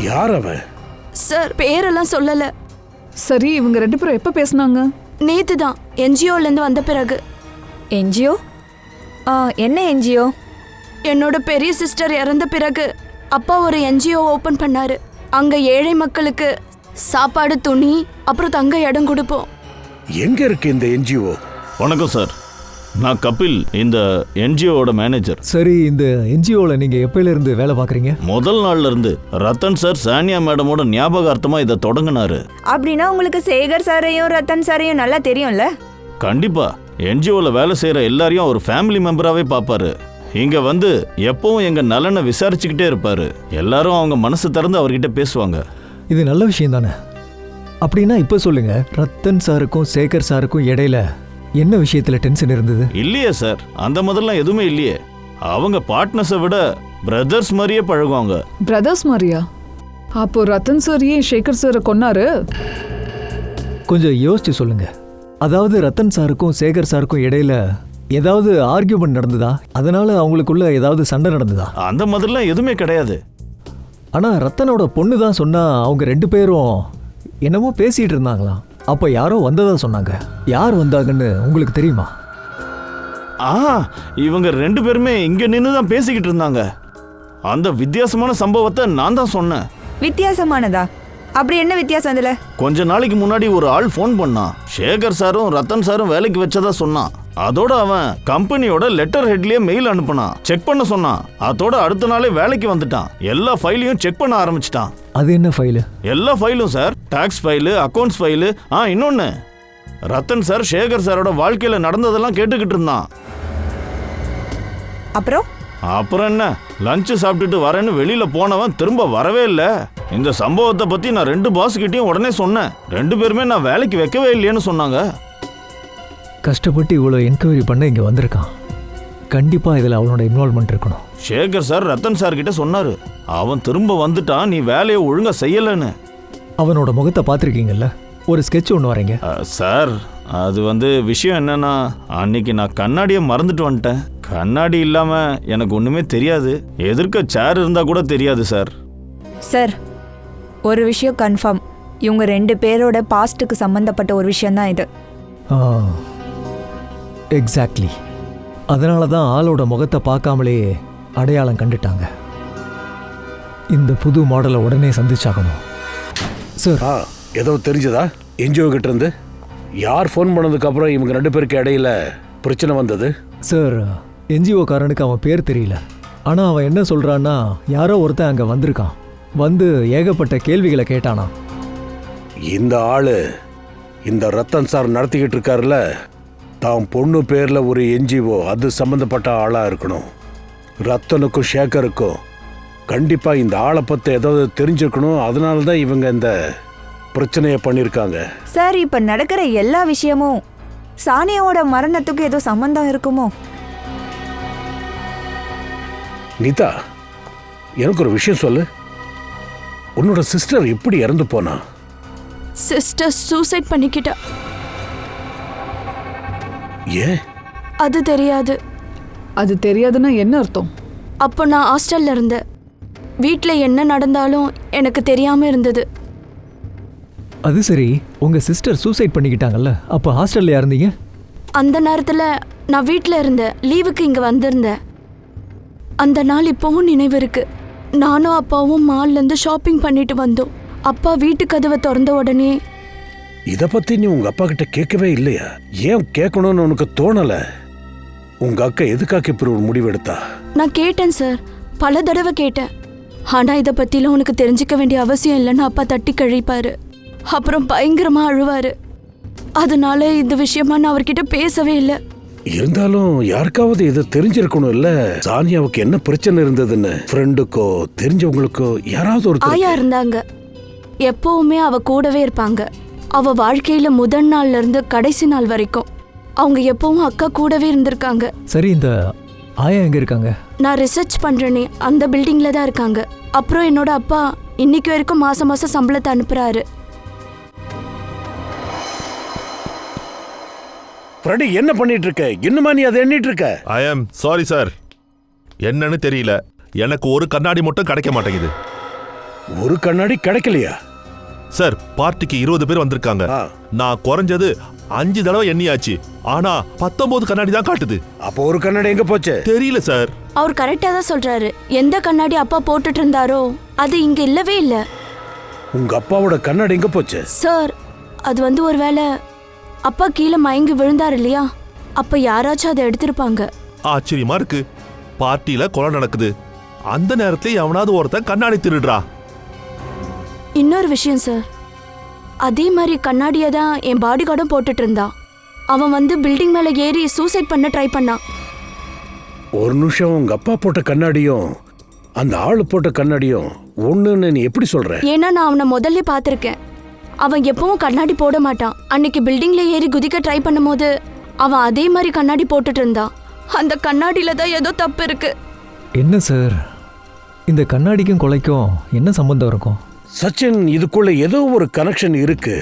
யார் அவன்? சார், பேரெல்லாம் சொல்லல. சரி, இவங்க 2 பேரும் எப்ப பேசினாங்க? நேத்து தான், என்ஜிஓல இருந்து வந்த பிறகு. என்ஜிஓ? என்ன என்ஜிஓ? என்னோட பெரிய சிஸ்டர் இறந்த பிறகு அப்பா ஒரு என்ஜிஓ ஓபன் பண்ணாரு. அங்க ஏழை மக்களுக்கு சாப்பாடு, துணி, அப்புறம் தங்க இடம் கொடுப்போம். எங்க இருக்கு இந்த என்ஜிஓ? வணக்கம் சார், நான் கபில், இந்த என்ஜிஓட மேனேஜர். சரி, இந்த என்ஜிஓல நீங்க எப்பயில இருந்து வேலை பார்க்குறீங்க? முதல் நாள்ல இருந்து ரத்தன் சார் சானியா மேடமோட ஞாபகார்த்தமா இதை தொடங்கினாரு. அப்படின்னா உங்களுக்கு சேகர் சாரையும் ரத்தன் சாரையும் நல்லா தெரியும்ல? கண்டிப்பா, என்ஜிஓல வேலை செய்யற எல்லாரையும் ஒரு ஃபேமிலி மெம்பராகவே பார்ப்பாரு. இங்க வந்து எப்பவும் எங்க நலனை விசாரிச்சுக்கிட்டே இருப்பாரு. எல்லாரும் அவங்க மனசு திறந்து அவர்கிட்ட பேசுவாங்க. இது நல்ல விஷயம் தானே. அப்படின்னா இப்போ சொல்லுங்க, ரத்தன் சாருக்கும் சேகர் சாருக்கும் இடையில என்ன விஷயத்துல டென்ஷன் இருந்தது? இல்லையே சார், அந்த மாதிரிலாம் எதுவுமே இல்லையே. அவங்க பார்ட்னர்ஸை விட பிரதர்ஸ் மாதிரியே பழகுவாங்க. பிரதர்ஸ் மாதிரியா? அப்போ ரத்தன் சார் ஏன் சேகர் சாரை கொன்னாரு? கொஞ்சம் யோசிச்சு சொல்லுங்க. அதாவது ரத்தன் சாருக்கும் சேகர் சாருக்கும் இடையில ஏதாவது ஆர்கியூமெண்ட் நடந்ததா? அதனால அவங்களுக்குள்ள ஏதாவது சண்டை நடந்ததா? அந்த மாதிரிலாம் எதுவுமே கிடையாது. ஆனா ரத்தனோட பொண்ணு தான் சொன்னா அவங்க 2 பேரும் என்னமோ பேசிட்டு இருந்தாங்களாம். அப்ப யாரோ வந்ததா சொன்னாங்க. யார் வந்தாங்கன்னு உங்களுக்கு தெரியுமா? இவங்க 2 பேருமே இங்க நின்று தான் பேசிக்கிட்டு இருந்தாங்க. அந்த வித்தியாசமான சம்பவத்தை நான் தான் சொன்னேன். வித்தியாசமானதா? அப்படி என்ன வித்தியாசம் அதுல? கொஞ்ச நாளைக்கு முன்னாடி ஒரு ஆள் ஃபோன் பண்ணான். சேகர் சாரும் ரத்தன் சாரும் வேலைக்கு வச்சதா சொன்னான். அதோட அவன் கம்பெனியோட லெட்டர் ஹெட்லயே மெயில் அனுப்புனான். செக் பண்ண சொன்னான். அதோட அடுத்த நாளே வேலைக்கு வந்துட்டான். எல்லா ஃபைலையும் செக் பண்ண ஆரம்பிச்சிட்டான். அது என்ன ஃபைலு? எல்லா ஃபைலும் sir. Tax file, accounts file. இன்னொன்னு, ரத்தன் சார் சேகர் சாரோட வாழ்க்கையில நடந்ததெல்லாம் கேட்டுக்கிட்டு இருந்தான். அப்புறம் என்ன, லஞ்சு சாப்பிட்டுட்டு வரேன்னு வெளியில போனவன் திரும்ப வரவே இல்லை. இந்த சம்பவத்தை பத்தி நான் 2 பாஸ்கிட்டையும் உடனே சொன்னேன். 2 பேருமே நான் வேலைக்கு வைக்கவே இல்லையேன்னு சொன்னாங்க. கஷ்டப்பட்டு இவ்வளோ என்கொயரி பண்ண இங்கே வந்திருக்கான். கண்டிப்பா இதில் அவனோட இன்வால்மெண்ட் இருக்கணும். சேகர் சார் ரத்தன் சார் கிட்ட சொன்னாரு. அவன் திரும்ப வந்துட்டான், நீ வேலையை ஒழுங்கா செய்யலன்னு. அவனோட முகத்தை பார்த்துருக்கீங்கல்ல? ஒரு ஸ்கெட்ச் ஒன்று வரீங்க சார். அது விஷயம் என்னன்னா, அன்னைக்கு நான் கண்ணாடியை மறந்துட்டு வந்துட்டேன். கண்ணாடி இல்லாம எனக்கு ஒண்ணுமே தெரியாது. எதிர்க்க சேர் இருந்தா கூட தெரியாது சார். சார், ஒரு விஷயம் கன்ஃபார்ம். இவங்க 2 பேரோட பாஸ்ட்டுக்கு சம்பந்தப்பட்ட ஒரு விஷயம் தான் இது. எக்ஸாக்ட்லி. அதனால தான் ஆளோட முகத்தை பார்க்காமலே அடையாளம் கண்டுட்டாங்க. இந்த புது மாடலை உடனே சந்திச்சாகணும் சார். ஏதோ தெரிஞ்சதா என்ஜிஓ கிட்ட இருந்து? யார் ஃபோன் பண்ணதுக்கு அப்புறம் இவங்க 2 பேருக்கு இடையில பிரச்சனை வந்தது? சார், என்ஜிஓ காரனுக்கு அவன் பேர் தெரியல. ஆனால் அவன் என்ன சொல்கிறான்னா, யாரோ ஒருத்தன் அங்கே வந்திருக்கான். வந்து ஏகப்பட்ட கேள்விகளை கேட்டானா. இந்த ஆளு இந்த ரத்தன் சார் நடத்திக்கிட்டு இருக்காருல்ல, தான் பொண்ணு பேரில் ஒரு என்ஜிஓ, அது சம்மந்தப்பட்ட ஆளாக இருக்கணும். ரத்தனுக்கும் சேகருக்கும் கண்டிப்பாக இந்த ஆளை பற்றி ஏதாவது தெரிஞ்சிருக்கணும். அதனால தான் இவங்க இந்த பிரச்சனையை பண்ணியிருக்காங்க. சார், இப்போ நடக்கிற எல்லா விஷயமும் சானியாவோட மரணத்துக்கு ஏதோ சம்பந்தம் இருக்குமோ? நீதா, எனக்கு ஒரு விஷயம் சொல்லு. உன்னோட சிஸ்டர் எப்படி இறந்து போனா? சிஸ்டர் சூசைட் பண்ணிக்கிட்டா. ஏன்? அது தெரியாது. அது தெரியாதுன்னா என்ன அர்த்தம்? அப்போ நான் ஹாஸ்டல்ல இருந்தேன். வீட்டில் என்ன நடந்தாலும் எனக்கு தெரியாம இருந்தது. அது சரி, உங்கள் சிஸ்டர் சூசைட் பண்ணிக்கிட்டாங்கல்ல, அப்போ ஹாஸ்டல்ல இருந்தீங்க? அந்த நேரத்தில் நான் வீட்டில் இருந்தேன். லீவுக்கு இங்கே வந்திருந்தேன். அந்த நாள் இப்போவும் நினைவு இருக்கு. நானும் அப்பாவும் மால்லேருந்து ஷாப்பிங் பண்ணிட்டு வந்தோம். அப்பா வீட்டு கதவை திறந்த உடனே, இத பத்தி நீ உங்க அப்பா கிட்ட கேட்கவே இல்லையா? ஏன் கேட்கணும்னு உனக்கு தோணல? உங்க அக்கா எதுக்காக இப்படி ஒரு முடிவு எடுத்தா? நான் கேட்டேன் சார், பல தடவை கேட்டேன். ஆனா இதை பத்திலாம் உனக்கு தெரிஞ்சுக்க வேண்டிய அவசியம் இல்லைன்னு அப்பா தட்டி கழிப்பாரு. அப்புறம் பயங்கரமா அழுவாரு. அதனால இந்த விஷயமா நான் அவர்கிட்ட பேசவே இல்லை. இருந்தாலும் யாருக்காவது இது தெரிஞ்சிருக்கணும் இல்ல? சானியாவுக்கு என்ன பிரச்சனை இருந்ததுன்னு ஃப்ரெண்டுக்கோ தெரிஞ்சவங்களுக்கோ யாராவது ஒரு ஆயா இருந்தாங்க. எப்பவுமே அவ கூடவே இருப்பாங்க. அவ வாழ்க்கையில முதல் நாள்ல இருந்து கடைசி நாள் வரைக்கும் அவங்க எப்பவும் அக்கா கூடவே இருந்திருக்காங்க. சரி, இந்த ஆயா எங்க இருக்காங்க? நான் ரிசர்ச் பண்றேனே அந்த பில்டிங்ல தான் இருக்காங்க. அப்புறம் என்னோட அப்பா இன்னைக்கு வரைக்கும் மாசம் மாசம் சம்பளத்தை அனுப்புறாரு. ஃப்ரெடி, என்ன பண்ணிட்டு இருக்க? இன்னுமா நீ அதை எண்ணிட்டு இருக்க? ஐ ஆம் சாரி சார், என்னன்னு தெரியல. எனக்கு ஒரு கண்ணாடி மட்டும் கிடைக்க மாட்டேங்குது. ஒரு கண்ணாடி கிடைக்கலையா? சார், பார்ட்டிக்கு 20 பேர் வந்திருக்காங்க. நான் குறைஞ்சது 5 தடவை எண்ணியாச்சு. ஆனா 19 கண்ணாடி தான் காட்டுது. அப்போ ஒரு கண்ணாடி எங்க போச்சு? தெரியல சார். அவர் கரெக்டா தான் சொல்றாரு. எந்த கண்ணாடி அப்பா போட்டுட்டு இருந்தாரோ அது இங்க இல்லவே இல்ல. உங்க அப்பாவோட கண்ணாடி எங்க போச்சு? சார், அது வந்து ஒருவேளை அப்பா கீழே மயங்கி விழுந்தாரு இல்லையா, அப்ப யாராச்சும் அதை எடுத்திருப்பாங்க. ஆச்சரியமா இருக்கு. பார்ட்டியில கொலை நடக்குது, அந்த நேரத்துல எவனாவது ஒருத்தன் கண்ணாடி திருடுறா. இன்னொரு விஷயம் சார், அதே மாதிரி கண்ணாடியை தான் என் பாடி கார்டும் போட்டுட்டு இருந்தான். அவன் வந்து பில்டிங் மேல ஏறி சூசைட் பண்ண ட்ரை பண்ணான். ஒரு நிமிஷம், உங்க அப்பா போட்ட கண்ணாடியும் அந்த ஆளு போட்ட கண்ணாடியும் ஒண்ணுன்னு நீ எப்படி சொல்ற? ஏன்னா நான் அவனை முதல்ல பார்த்துருக்கேன். அவன் எப்பவும் கண்ணாடி போட மாட்டான். அன்னைக்கு பில்டிங்ல ஏறி குதிக்க ட்ரை பண்ணும்போது அவன் அதே மாதிரி கண்ணாடி போட்டுட்டு இருந்தான். அந்த கண்ணாடியில தான் ஏதோ தப்பு இருக்கு. என்ன சார், இந்த கண்ணாடிக்கும் கொலைக்கும் என்ன சம்பந்தம் இருக்கும்? சச்சின், இதுக்குள்ள ஏதோ ஒரு கனெக்ஷன் இருக்கு.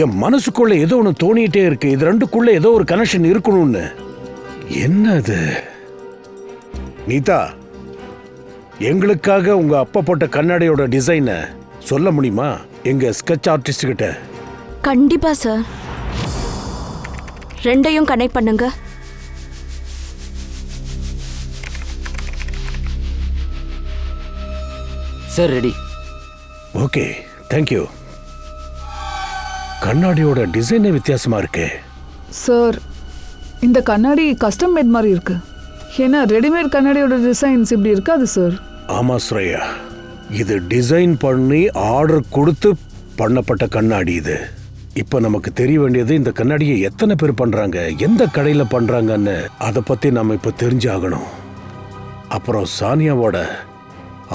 என் மனசுக்குள்ள ஏதோ ஒன்று தோணிட்டே இருக்கு. இது ரெண்டுக்குள்ள ஏதோ ஒரு கனெக்ஷன் இருக்கணும்னு. என்னது? நீதா, எங்களுக்காக உங்க அப்பா போட்ட கண்ணாடியோட டிசைனை சொல்ல முடியுமா எங்க ஸ்கெட்ச் ஆர்டிஸ்ட் கிட்ட? கண்டிப்பா சார், ரெண்டையும் கனெக்ட் பண்ணுங்க. Sir ready. Okay, thank you. கண்ணாடியோட டிசைனே வித்தியாசமா இருக்கு. சார், இந்த கண்ணாடி கஸ்டம் மேட் மாதிரி இருக்கு. ஏன்னா ரெடிமேட் கண்ணாடியோட டிசைன்ஸ் இப்படி இருக்காது சார். ஆமா ஸ்ரேயா, இது டிசைன் பண்ணி ஆர்டர் கொடுத்து பண்ணப்பட்ட கண்ணாடி இது. இப்போ நமக்கு தெரிய வேண்டியது இந்த கண்ணாடியை எத்தனை பேர் பண்றாங்க, எந்த கடையில் பண்றாங்கன்னு அதை பத்தி நாம இப்போ தெரிஞ்சாகணும். அப்புறம் சானியாவோட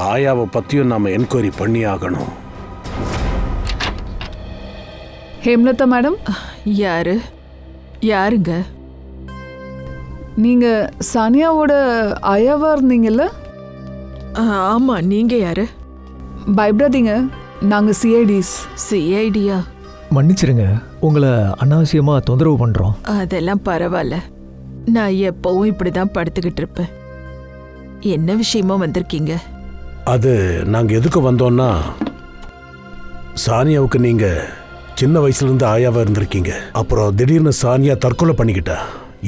ஆயாவை பத்தியும் நாம என்கொயரி பண்ணி ஆகணும். ஹேம்லதா மேடம், யாருங்க? நீங்க சானியாவோட ஆயாவா இருந்தீங்கல்ல? ஆமா, நீங்க யாரு? பயப்படாதீங்க, நாங்க சிஐடிஸ். சிஐடியா? மன்னிச்சிருங்க, உங்களை அனாவசியமா தொந்தரவு பண்றோம். அதெல்லாம் பரவாயில்ல, நான் எப்பவும் இப்படிதான் படுத்துக்கிட்டு இருப்பேன். என்ன விஷயமா வந்திருக்கீங்க? அது நாங்க எதுக்கு வந்தோம்னா, சானியாவுக்கு நீங்க சின்ன வயசுல இருந்து ஆயாவா இருந்திருக்கீங்க. அப்புறம் திடீர்னு சானியா தற்கொலை பண்ணிக்கிட்டா.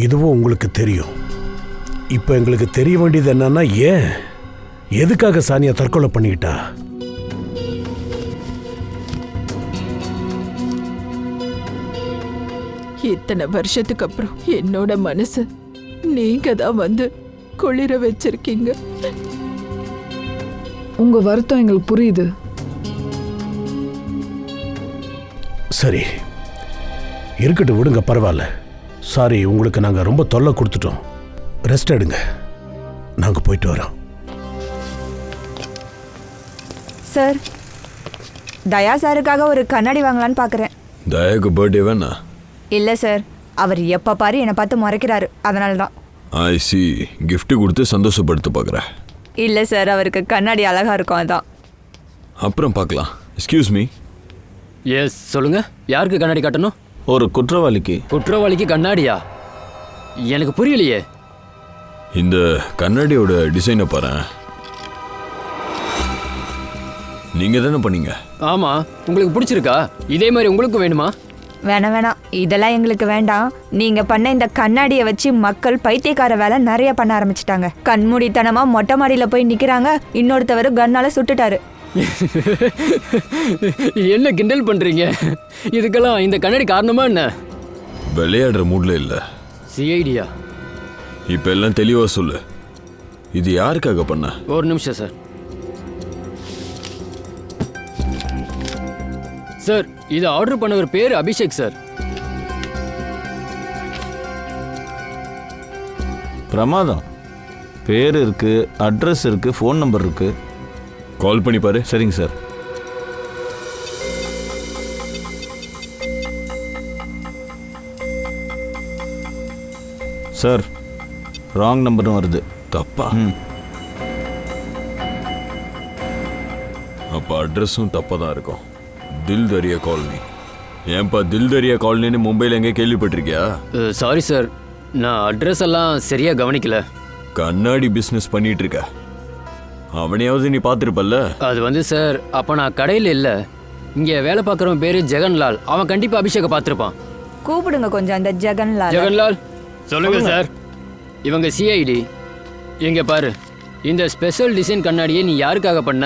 இதுவும் உங்களுக்கு தெரியும். இப்போ எங்களுக்கு தெரிய வேண்டியது என்னன்னா, ஏன் எதுக்காக சானியா தற்கொலை பண்ணிக்கிட்டா? இத்தனை வருஷத்துக்கு அப்புறம் என்னோட மனசு நீங்க தான் வந்து குளிர வச்சிருக்கீங்க. உங்க வருத்தம் எங்களுக்கு புரியுது. சரி, இருக்கட்டும், விடுங்க, பரவாயில்ல. சாரி, உங்களுக்கு நாங்க ரொம்ப தொல்லை கொடுத்துட்டோம். ரெஸ்ட் எடுங்க, நாங்க போயிட்டு வரோம். சார், தயா சாருக்காக ஒரு கண்ணாடி வாங்கலான்னு பார்க்குறேன். தயாக்கு பர்த்டே வேணா? இல்லை சார், அவர் எப்போ பாரு என்னை பார்த்து முறைக்கிறாரு, அதனால தான். ஐ சி, கிஃப்ட் கொடுத்து சந்தோஷப்படுத்த பார்க்குறேன். இல்லை சார், அவருக்கு கண்ணாடி அழகாக இருக்கும், அதான். அப்புறம் பார்க்கலாம். Excuse me. எஸ், சொல்லுங்க. யாருக்கு கண்ணாடி காட்டணும்? ஒரு குற்றவாளிக்கு. குற்றவாளிக்கு கண்ணாடியா? எனக்கு புரியலையே. இந்த கண்ணாடியோட டிசைனை பாரு. நீங்க தானே பண்ணீங்க? ஆமா. உங்களுக்கு பிடிச்சிருக்கா? இதே மாதிரி உங்களுக்கு வேணுமா? வேணாம், இதெல்லாம் எங்களுக்கு வேண்டாம். நீங்கள் பண்ண இந்த கண்ணாடியை வச்சு மக்கள் பைத்தியக்கார வேலை நிறைய பண்ண ஆரம்பிச்சிட்டாங்க. கண்மூடித்தனமாக மொட்டை மாடியில் போய் நிற்கிறாங்க. இன்னொருத்தவர் கண்ணால் சுட்டுட்டாரு. என்ன கிண்டல் பண்றீங்க? இதுக்கெல்லாம் இந்த கண்ணாடி காரணமா என்ன? விளையாடுற மூட்ல இல்ல. சிஐடியா? இப்ப எல்லாம் தெளிவா சொல்லு. இது யாருக்காக பண்ண? ஒரு நிமிஷம் சார். சார், இது ஆர்டர் பண்ணவர் பேர் அபிஷேக் சார். பிரமாதம். பேர் இருக்கு, அட்ரஸ் இருக்கு, ஃபோன் நம்பர் இருக்கு. கால் பண்ணி பாரு. சரிங்க சார். சார், ராங் நம்பரும் வருது. தப்பா? அப்ப அட்ரஸும் தப்பா தான் இருக்கும். தில் தரியா காலனி. ஏன்பா தில் தரியா காலனின்னு மும்பையில் எங்கே கேள்விப்பட்டிருக்கியா? சாரி சார், நான் அட்ரஸ் எல்லாம் சரியா கவனிக்கல. கண்ணாடி பிஸ்னஸ் பண்ணிட்டு இருக்க, அவனையாவது நீ பார்த்துருப்பல்ல? அது வந்து சார், அப்போ நான் கடையில் இல்லை. இங்கே வேலை பார்க்குறவன் பேர் ஜெகன்லால். அவன் கண்டிப்பாக அபிஷேகை பார்த்துருப்பான். கூப்பிடுங்க கொஞ்சம் அந்த ஜெகன்லால். ஜெகன்லால் சொல்லுங்க சார். இவங்க சிஐடி. இங்க பாரு, இந்த ஸ்பெஷல் டிசைன் கண்ணாடியை நீ யாருக்காக பண்ண?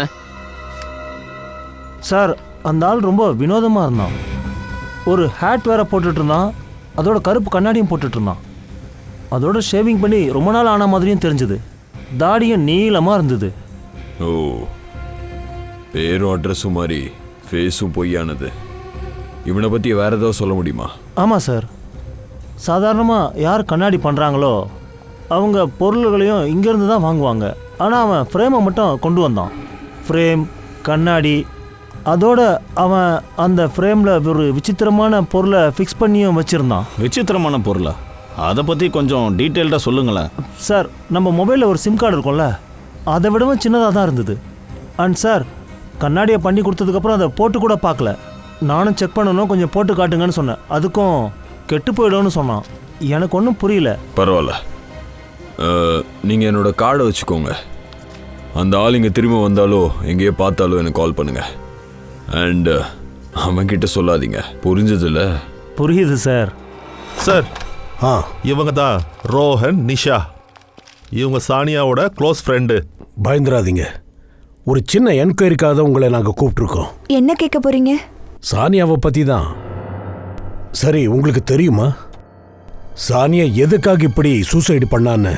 சார், அந்த ஆள் ரொம்ப வினோதமாக இருந்தான். ஒரு ஹேட் வேற போட்டுட்டு இருந்தான், அதோட கருப்பு கண்ணாடியும் போட்டுட்டு இருந்தான். அதோட ஷேவிங் பண்ணி ரொம்ப நாள் ஆன மாதிரியும் தெரிஞ்சுது. தாடியும் நீளமாக இருந்தது. ஓ, பேரும் அட்ரஸும் மாதிரி ஃபேஸும் பொய்யானது. இவனை பற்றி வேற ஏதாவது சொல்ல முடியுமா? ஆமாம் சார், சாதாரணமாக யார் கண்ணாடி பண்ணுறாங்களோ அவங்க பொருள்களையும் இங்கேருந்து தான் வாங்குவாங்க. ஆனால் அவன் ஃப்ரேமை மட்டும் கொண்டு வந்தான். ஃப்ரேம், கண்ணாடி, அதோட அவன் அந்த ஃப்ரேமில் ஒரு விசித்திரமான பொருளை ஃபிக்ஸ் பண்ணியும் வச்சுருந்தான். விசித்திரமான பொருளா? அதை பற்றி கொஞ்சம் டீட்டெயில்டாக சொல்லுங்களேன். சார், நம்ம மொபைலில் ஒரு சிம் கார்டு இருக்கும்ல, அதை விடவும் சின்னதாக தான் இருந்தது. அண்ட் சார், கண்ணாடியை பண்ணி கொடுத்ததுக்கப்புறம் அதை போட்டு கூட பார்க்கல. நானும் செக் பண்ணணும், கொஞ்சம் போட்டு காட்டுங்கன்னு சொன்னேன். அதுக்கும் கெட்டு போயிடும்னு சொன்னான். எனக்கு ஒன்றும் புரியல. பரவாயில்ல, நீங்கள் என்னோட கார்டை வச்சுக்கோங்க. அந்த ஆள் இங்கே திரும்ப வந்தாலோ எங்கேயோ பார்த்தாலோ எனக்கு கால் பண்ணுங்க. அண்ட் அவன்கிட்ட சொல்லாதீங்க, புரிஞ்சதில்ல? புரியுது சார். சார், இவங்க தான் ரோஹன், நிஷா. இவங்க சானியாவோட க்ளோஸ் ஃப்ரெண்டு. பயந்துராதீங்க, ஒரு சின்ன என்கொயரிக்காக தான் உங்களை நாங்கள் கூப்பிட்ருக்கோம். என்ன கேட்க போறீங்க? சானியாவை பற்றி தான். சரி, உங்களுக்கு தெரியுமா சானியா எதுக்காக இப்படி சூசைடு பண்ணான்னு?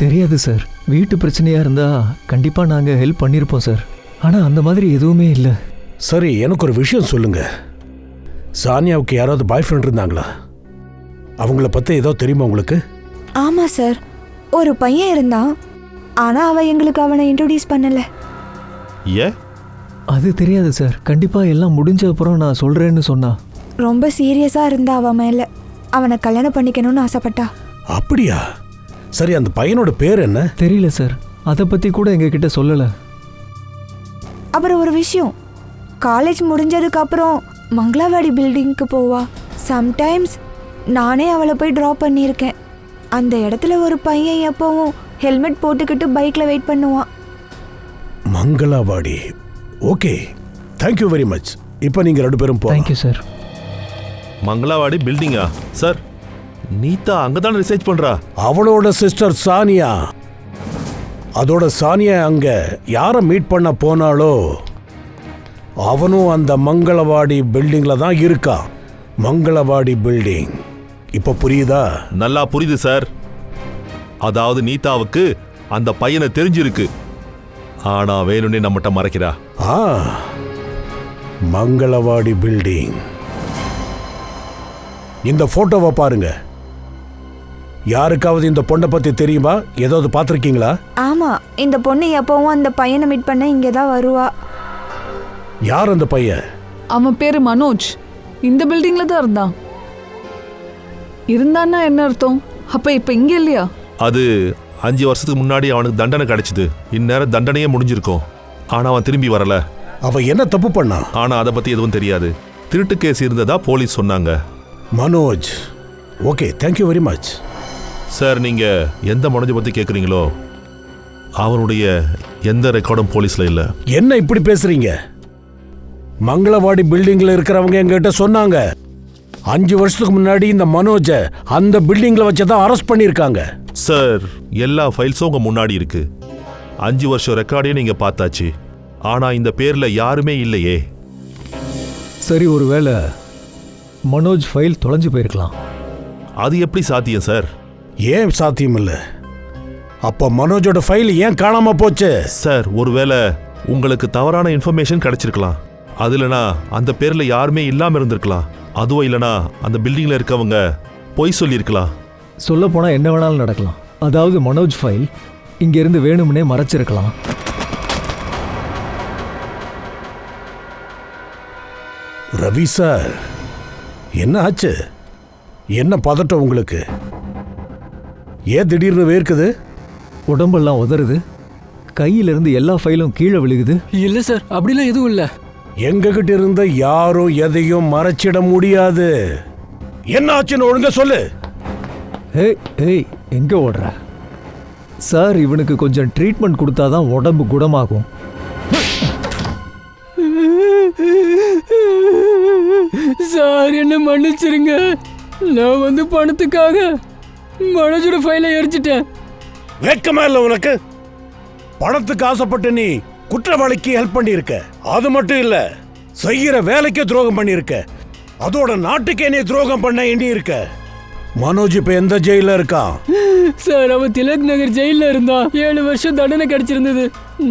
தெரியாது சார். வீட்டு பிரச்சனையாக இருந்தால் கண்டிப்பாக நாங்கள் ஹெல்ப் பண்ணியிருப்போம் சார். ஆனால் அந்த மாதிரி எதுவுமே இல்லை. சரி, எனக்கு ஒரு விஷயம் சொல்லுங்க. சானியாவுக்கு யாராவது பாய் ஃப்ரெண்ட் இருந்தாங்களா? அவங்கள பற்றி ஏதோ தெரியுமா உங்களுக்கு? ஆமா சார், ஒரு பையன் இருந்தான். ஆனா அவ எங்களுக்கு அவனை இன்ட்ரோடியூஸ் பண்ணல. ஏன்? அது தெரியாது சார். கண்டிப்பாக எல்லாம் முடிஞ்ச அப்புறம் நான் சொல்கிறேன்னு சொன்னா. ரொம்ப சீரியஸா இருந்தா அவன் மேல. அவனை கல்யாணம் பண்ணிக்கணும்னு ஆசைப்பட்டா. அப்படியா? சரி, அந்த பையனோட பேர் என்ன? தெரியல சார், அதை பற்றி கூட எங்ககிட்ட சொல்லலை. அப்புறம் ஒரு விஷயம், காலேஜ் முடிஞ்சதுக்கு அப்புறம் மங்களாவாடி பில்டிங்க்கு போவா. சம்டைம்ஸ் நானே அவளை போய் ட்ராப் பண்ணியிருக்கேன். அந்த இடத்துல ஒரு பையன் எப்பவும் ஹெல்மெட் போட்டுக்கிட்டு பைக்கில் வெயிட் பண்ணுவான். Mangalavadi. Okay, thank you very much. இப்போ நீங்கள் 2 பேரும் போகலாம். Thank you sir. மங்களாவாடி பில்டிங்கா? சார், நீதா அங்கே தானே ரிசர்ச் பண்ணுறா. அவளோட சிஸ்டர் சானியா. அதோட சானியா அங்கே யாரை மீட் பண்ண போனாலோ அவனும் அந்த மங்களவாடி பில்டிங்கில் தான் இருக்கா. மங்களவாடி பில்டிங். இப்போ புரியுதா? நல்லா புரியுது சார். அதாவது நீதாவுக்கு அந்த பையனை தெரிஞ்சிருக்கு, ஆனா வேணும்னே நம்மகிட்ட மறைக்கிறா. மங்களவாடி பில்டிங். இந்த போட்டோவை பாருங்க. யாருக்காவது இந்த பொண்ணை பத்தி தெரியுமா? ஏதாவது பார்த்துருக்கீங்களா? ஆமா, இந்த பொண்ணு எப்பவும் அந்த பையனை மீட் பண்ண இங்கே தான் வருவா. யார் அந்த பையன்? அவன் பேரு மனோஜ். இந்த பில்டிங்ல தான் இருந்தான்னா என்ன அர்த்தம்? அப்ப இப்ப இங்க இல்லையா? அது 5 வருஷத்துக்கு முன்னாடி அவனுக்கு தண்டனை கிடைச்சது. இந்நேரம் தண்டனையே முடிஞ்சிருக்கும். ஆனா அவன் திரும்பி வரல. அவன் என்ன தப்பு பண்ணா? ஆனா அதை பத்தி எதுவும் தெரியாது. திருட்டு கேஸ் இருந்ததா போலீஸ் சொன்னாங்க. Manoj. Okay, thank you very much. Sir, நீங்க எந்த மனோஜை பத்தி கேட்குறீங்களோ அவனுடைய எந்த ரெக்கார்டும் போலீஸ்ல இல்ல. என்ன இப்படி பேசுறீங்க? மங்களவாடி பில்டிங்ல இருக்கிறவங்க எங்கிட்ட சொன்னாங்க 5 வருஷத்துக்கு முன்னாடி இந்த மனோஜை அந்த பில்டிங்ல வச்சுதான் அரெஸ்ட் பண்ணிருக்காங்க. சார், எல்லா ஃபைல்ஸும் உங்க முன்னாடி இருக்கு. 5 வருஷம் ரெக்கார்டையும் நீங்க பார்த்தாச்சு. ஆனா இந்த பேர்ல யாருமே இல்லையே. சரி, ஒருவேளை மனோஜ் ஃபைல் தொலைஞ்சு போயிருக்கலாம். அது எப்படி சாத்தியம் சார்? ஏன் சாத்தியம் இல்லை? அப்போ மனோஜோட ஃபைல் ஏன் காணாம போச்சு? சார், ஒருவேளை உங்களுக்கு தவறான இன்ஃபர்மேஷன் கிடைச்சிருக்கலாம். அது இல்லைனா அந்த பேர்ல யாருமே இல்லாம இருந்திருக்கலாம். அதுவும் இல்லைனா அந்த பில்டிங்ல இருக்கவங்க பொய் சொல்லியிருக்கலாம். சொல்ல போனா என்ன வேணாலும் நடக்கலாம். அதாவது மனோஜ் ஃபைல் இங்கிருந்து வேணும்னே மறைச்சிருக்கலாம். ரவி சார், என்ன ஆச்சு? என்ன பதட்டம் உங்களுக்கு? ஏன் திடீர்னு வேர்க்குது? உடம்பெல்லாம் உதறுது. கையிலிருந்து எல்லா ஃபைலும் கீழே விழுகுது. இல்லை சார், அப்படிலாம் எதுவும் இல்லை. எங்ககிட்ட இருந்த யாரும் எதையும் மறைச்சிட முடியாது. என்ன ஆச்சுன்னு ஒழுங்கா சொல்லு. ஏய், எங்க ஓடுற? சார், இவனுக்கு கொஞ்சம் ட்ரீட்மெண்ட் கொடுத்தாதான் உடம்பு குணமாகும். சார் என்ன மன்னிச்சிருங்க. நான் வந்து பணத்துக்காக மனோஜோட ஃபைலை எரிச்சிட்டேன். வெக்கமா இல்ல உனக்கு? பணத்துக்கு ஆசைப்பட்டு நீ குற்றவாளிக்கு ஹெல்ப் பண்ணியிருக்க. அது மட்டும் இல்ல, செய்யற வேலைக்கே துரோகம் பண்ணியிருக்க. அதோட நாட்டுக்கே நீ துரோகம் பண்ண எண்ணி இருக்க. மனோஜ் இப்ப எந்த ஜெயில இருக்கான்? சார் அவன் திலக் நகர் ஜெயில இருந்தான். 7 வருஷம் தண்டனை கிடைச்சிருந்தது.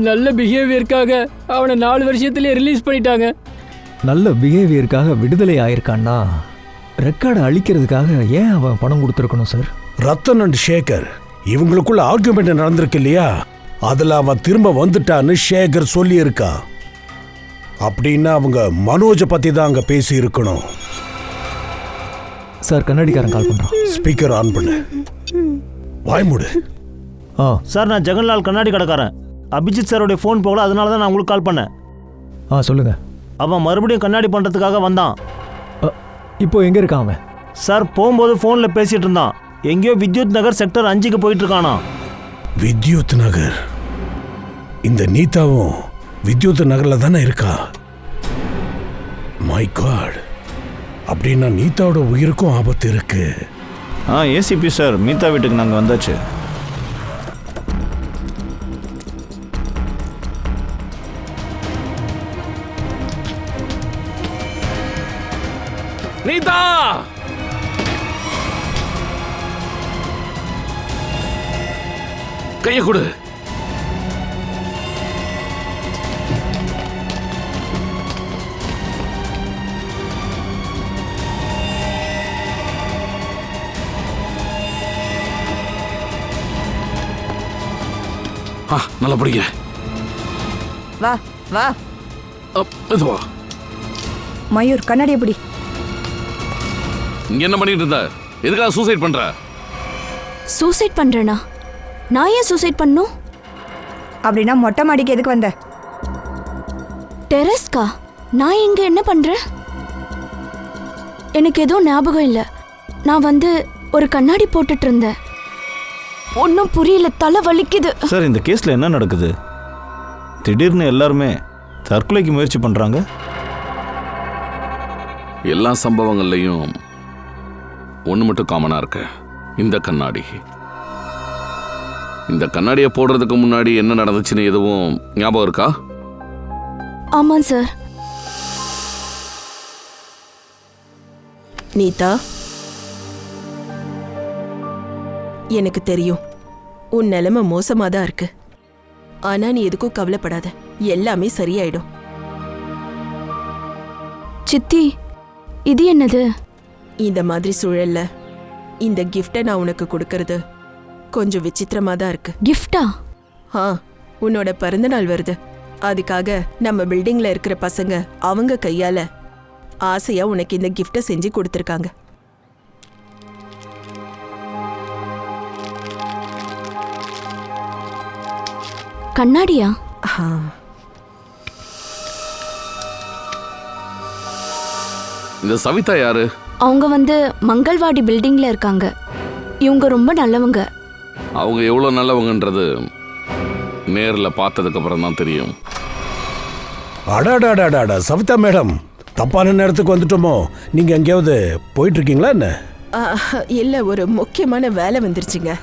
நல்ல பிஹேவியருக்காக அவனை 4 வருஷத்திலே ரிலீஸ் பண்ணிட்டாங்க. நல்ல பிஹேவியருக்காக விடுதலை ஆயிருக்கான்னா ரெக்கார்டை அழிக்கிறதுக்காக ஏன் அவன் பணம் கொடுத்துருக்கணும் சார்? ரத்தன் அண்ட் சேகர் இவங்களுக்குள்ள ஆர்குமெண்ட் நடந்திருக்கு இல்லையா, அதுல அவன் திரும்ப வந்துட்டான்னு சேகர் சொல்லி இருக்கான். அப்படின்னா அவங்க மனோஜை பத்தி தான் அங்க பேசி இருக்கணும். சார் கண்ணாடிக்காரன் கால் பண்றான். ஸ்பீக்கர் ஆன் பண்ணு. வாய் மூடு. சார் நான் ஜெகன்லால் கண்ணாடி கடைக்காரன். அபிஜித் சாரோடைய ஃபோன் போகல, அதனால தான் நான் உங்களுக்கு கால் பண்ணேன். சொல்லுங்க. அவன் மறுபடியும் கண்ணாடி பண்ணுறதுக்காக வந்தான். இப்போ எங்க இருக்கான் அவன்? சார் போகும்போது ஃபோனில் பேசிட்டு இருந்தான். எங்கேயோ வித்யுத் நகர் செக்டர் 5க்கு போயிட்டு இருக்கானா. வித்யுத் நகர்? இந்த நீதாவும் வித்யுத் நகர்ல தானே இருக்கா? மை காட், அப்படின்னா நீதாவோட உயிருக்கும் ஆபத்து இருக்கு. ஏசிபி சார், மீதா வீட்டுக்கு நாங்கள் வந்தாச்சு. நீதா, கைய கொடு. நல்லா படிங்க. வா வா. இதுவா மயூர், கண்ணாடி எப்படி? இங்க என்ன பண்ணிட்டு இருந்த? எதுக்காக சூசைட் பண்ற? சூசைட் பண்றேனா? நான் ஏன் சூசைட் பண்ணும்? அப்படின்னா மொட்டை மாடிக்கு எதுக்கு வந்த? டெரஸ்கா? நான் இங்க என்ன பண்றேன்? எனக்கு எதுவும் ஞாபகம் இல்லை. நான் வந்து ஒரு கண்ணாடி போட்டுட்டு இருந்தேன். ஒன்றும் புரியல, தலை வலிக்குது. சார் இந்த கேஸில் என்ன நடக்குது? திடீர்னு எல்லாருமே தற்கொலைக்கு முயற்சி பண்ணுறாங்க. எல்லா சம்பவங்கள்லையும் ஒன்று மட்டும் காமனாக இருக்கு, இந்த கண்ணாடி. இந்த கண்ணாடியை போடுறதுக்கு முன்னாடி என்ன நடந்துச்சுன்னு எதுவும் ஞாபகம் இருக்கா? ஆமாம் சார். நீதா, எனக்கு தெரியும் உன் நிலைமை மோசமாக தான் இருக்கு. ஆனா நீ எதுக்கும் கவலைப்படாத, எல்லாமே சரியாயிடும். சித்தி, இது என்னது? இந்த மாதிரி சூழல்ல இந்த கிஃப்டை நான் உனக்கு கொடுக்கறது கொஞ்சம் விசித்திரமா தான் இருக்கு. கிஃப்டா? உன்னோட பிறந்தநாள் வருது. அதுக்காக நம்ம பில்டிங்ல இருக்கிற பசங்க அவங்க கையால ஆசையா உனக்கு இந்த கிஃப்டை செஞ்சு கொடுத்துருக்காங்க. கண்ணாடியா? இந்த சவிதா யாரு? அவங்க வந்து மங்கள்வாடி பில்டிங்ல இருக்காங்க. இவங்க ரொம்ப நல்லவங்க. அவங்க எவ்வளவு நல்லவங்கன்றது நேர்ல பார்த்ததுக்கு அப்புறம் தான் தெரியும். அடாடாடாடா, சவிதா மேடம், தப்பான நேரத்துக்கு வந்துட்டோமோ? நீங்க எங்கேயாவது போயிட்டு இருக்கீங்களா என்ன? இல்ல, ஒரு முக்கியமான வேலை வந்துருச்சுங்க.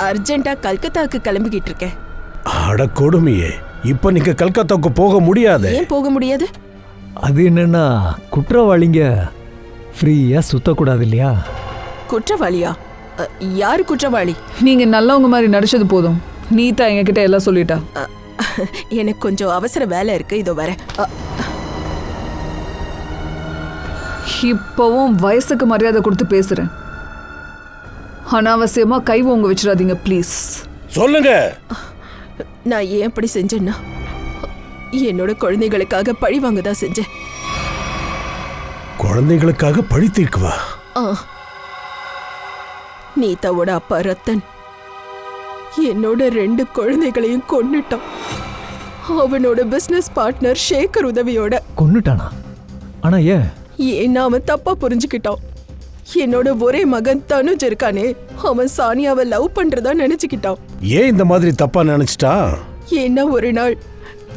அர்ஜென்ட்டா கல்கத்தாவுக்கு கிளம்பிக்கிட்டு இருக்கேன். அட கொடுமையே, இப்ப நீங்க கல்கத்தாவுக்கு போக முடியாது. ஏன் போக முடியாது? அது என்னன்னா, குற்றவாளிங்க ஃப்ரீயா சுத்தக்கூடாது இல்லையா? குற்றவாளியா? யாரு குற்றவாளி? நீங்க நல்லவங்க மாதிரி நடிச்சது போதும். நீதா எங்ககிட்ட எல்லாம் சொல்லிட்டா. எனக்கு கொஞ்சம் அவசர வேலை இருக்கு, இதோ வரேன். இப்பவும் வயசுக்கு மரியாதை கொடுத்து பேசுறேன். அனாவசியமா கை ஓங்க வச்சிடாதீங்க ப்ளீஸ். சொல்லுங்க. நான் ஏன் அப்படி செஞ்சேன்னா, என்னோட குழந்தைகளுக்காக பழி வாங்க தான் செஞ்சேன். குழந்தைகளுக்காக பழி தீர்க்குவா? நீதாவோட அப்பா ரத்தன் என்னோட 2 குழந்தைகளையும் கொன்னுட்டான். அவனோட பிசினஸ் பார்ட்னர் சேகர் உதவியோட. கொன்னுட்டானா? ஆனா ஏன்னா அவன் தப்பா புரிஞ்சுக்கிட்டான். என்னோட ஒரே மகன் தனுஜ் இருக்கானே, அவன் சானியாவை லவ் பண்றதா நினைச்சுக்கிட்டான். ஏன் இந்த மாதிரி தப்பா நினைச்சிட்டா? ஏன்னா ஒரு நாள்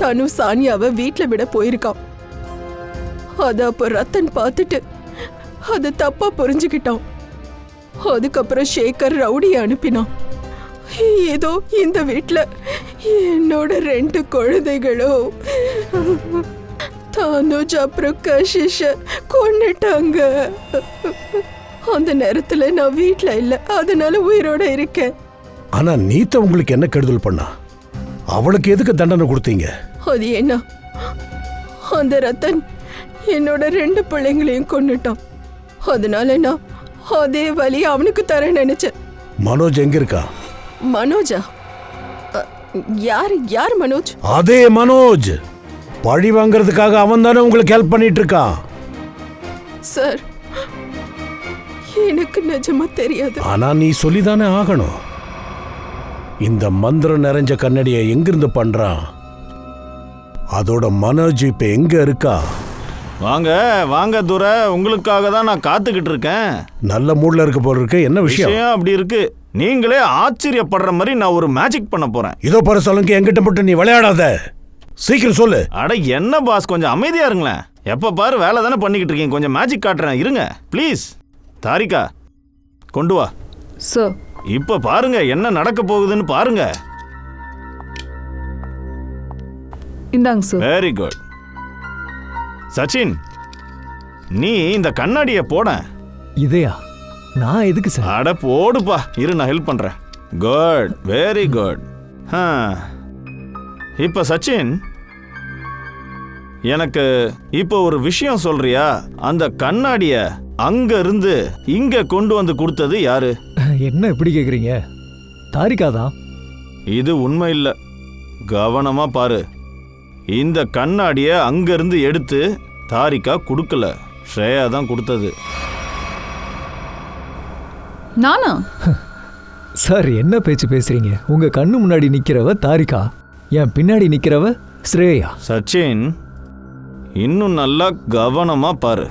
தனு சானியாவை வீட்டுல விட போயிருக்கான். அத அப்ப ரத்தன் பார்த்துட்டு அது தப்பா புரிஞ்சுக்கிட்டான். அதுக்கப்புறம் சேகர் ரவுடியை அனுப்பினான். ஏதோ இந்த வீட்ல என்னோட 2 குழந்தைகளோ தானுஜ் அப்புறம் கஷிஷ கொன்னுட்டாங்க. அந்த நேரத்துல நான் வீட்ல இல்ல, அதனால உயிரோட இருக்கேன். ஆனா நீத்த உங்களுக்கு என்ன கெடுதல் பண்ணா? அவளுக்கு எதுக்கு தண்டனை கொடுத்தீங்க? அது என்ன, அந்த ரத்தன் என்னோட 2 பிள்ளைங்களையும் கொன்னுட்டான். அதனால நான் அதே வலி அவனுக்கு தர நினைச்சேன். மனோஜ் எங்க இருக்கா? மனோஜா? யார் மனோஜ்? அதே மனோஜ். பழி வாங்குறதுக்காக அவன் தானே உங்களுக்கு ஹெல்ப் பண்ணிட்டு இருக்கான். சார், எனக்கு நிஜமா தெரியாது. ஆனா நீ சொல்லிதானே ஆகணும். இந்த மந்திரம் நிறைஞ்ச கண்ணடியை எங்கிருந்து பண்றான்? அதோட மனோஜ் இப்ப எங்க இருக்கா? வாங்க வாங்க துரை, உங்களுக்காக தான் நான் காத்துக்கிட்டு இருக்கேன். நல்ல மூட்ல இருக்க போல இருக்கு. என்ன விஷயம்? அப்படி இருக்கு. நீங்களே ஆச்சரியப்படுற மாதிரி நான் ஒரு மேஜிக் பண்ண போறேன். இதோ பாரு சொல்லுங்க, என்கிட்ட மட்டும் நீ விளையாடாத. சீக்கிரம் சொல்லு. அட என்ன பாஸ், கொஞ்சம் அமைதியா இருங்களேன். எப்ப பாரு வேலை தானே பண்ணிக்கிட்டு இருக்கீங்க. கொஞ்சம் மேஜிக் காட்டுறேன், இருங்க ப்ளீஸ். தாரிகா கொண்டு வா. சார், இப்ப பாருங்க என்ன நடக்க போகுதுன்னு பாருங்க. இந்தாங்க சார். Very good. சச்சின், நீ இந்த கண்ணாடியை போட. இதையா? நான் எதுக்கு சார்? அட போடுப்பா, இரு நான் ஹெல்ப் பண்றேன். Good, very good. இப்ப சச்சின், எனக்கு இப்போ ஒரு விஷயம் சொல்றியா? அந்த கண்ணாடிய அங்க இருந்து இங்க கொண்டு வந்து கொடுத்தது யாரு? என்ன இப்படி கேக்குறீங்க? தாரிகா தான். இது உண்மை இல்ல, கவனமா பாரு. இந்த கண்ணாடிய அங்க இருந்து எடுத்து தாரிகா கொடுக்கல, ஸ்ரேயா தான் கொடுத்தது. நானா? சார் என்ன பேச்சு பேசுறீங்க? உங்க கண்ணு முன்னாடி நிக்கிறவ தாரிகா, என் பின்னாடி நிக்கிறவ ஸ்ரேயா. சச்சின், இன்னும் நல்லா கவனமா பாரு,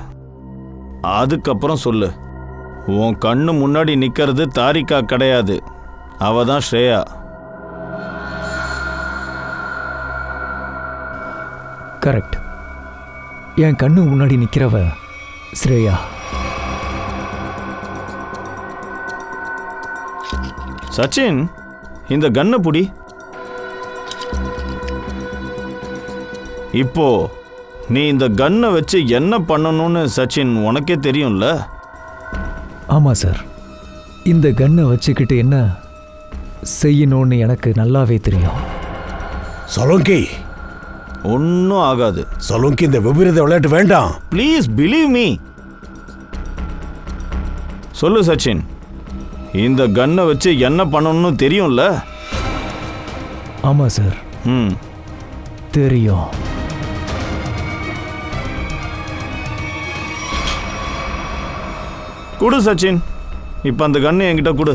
அதுக்கப்புறம் சொல்லு. உன் கண்ணு முன்னாடி நிக்கிறது தாரிகா கிடையாது, அவ தான் ஸ்ரேயா. கரெக்ட். என் கண்ணு முன்னாடி நிக்கிறவ ஸ்ரேயா. சச்சின், இந்த கன்னை புடி. இப்போ நீ இந்த கன்னை வச்சு என்ன பண்ணணும்னு சச்சின் உனக்கே தெரியும்ல? ஆமா சார், இந்த கன்னை வச்சுக்கிட்டு என்ன செய்யணும்னு எனக்கு நல்லாவே தெரியும். சலோங்கி, ஒன்னும் ஆகாது. சலோங்கி, இந்த விபரீத விளையாட்டு வேண்டாம். Please believe me. சொல்லு சச்சின், இந்த கன்னை வச்சு என்ன பண்ணணும்னு தெரியும்ல? ஆமா சார், தெரியும். குடு சச்சின், இப்போ அந்த கண்ணை என்கிட்ட கொடு.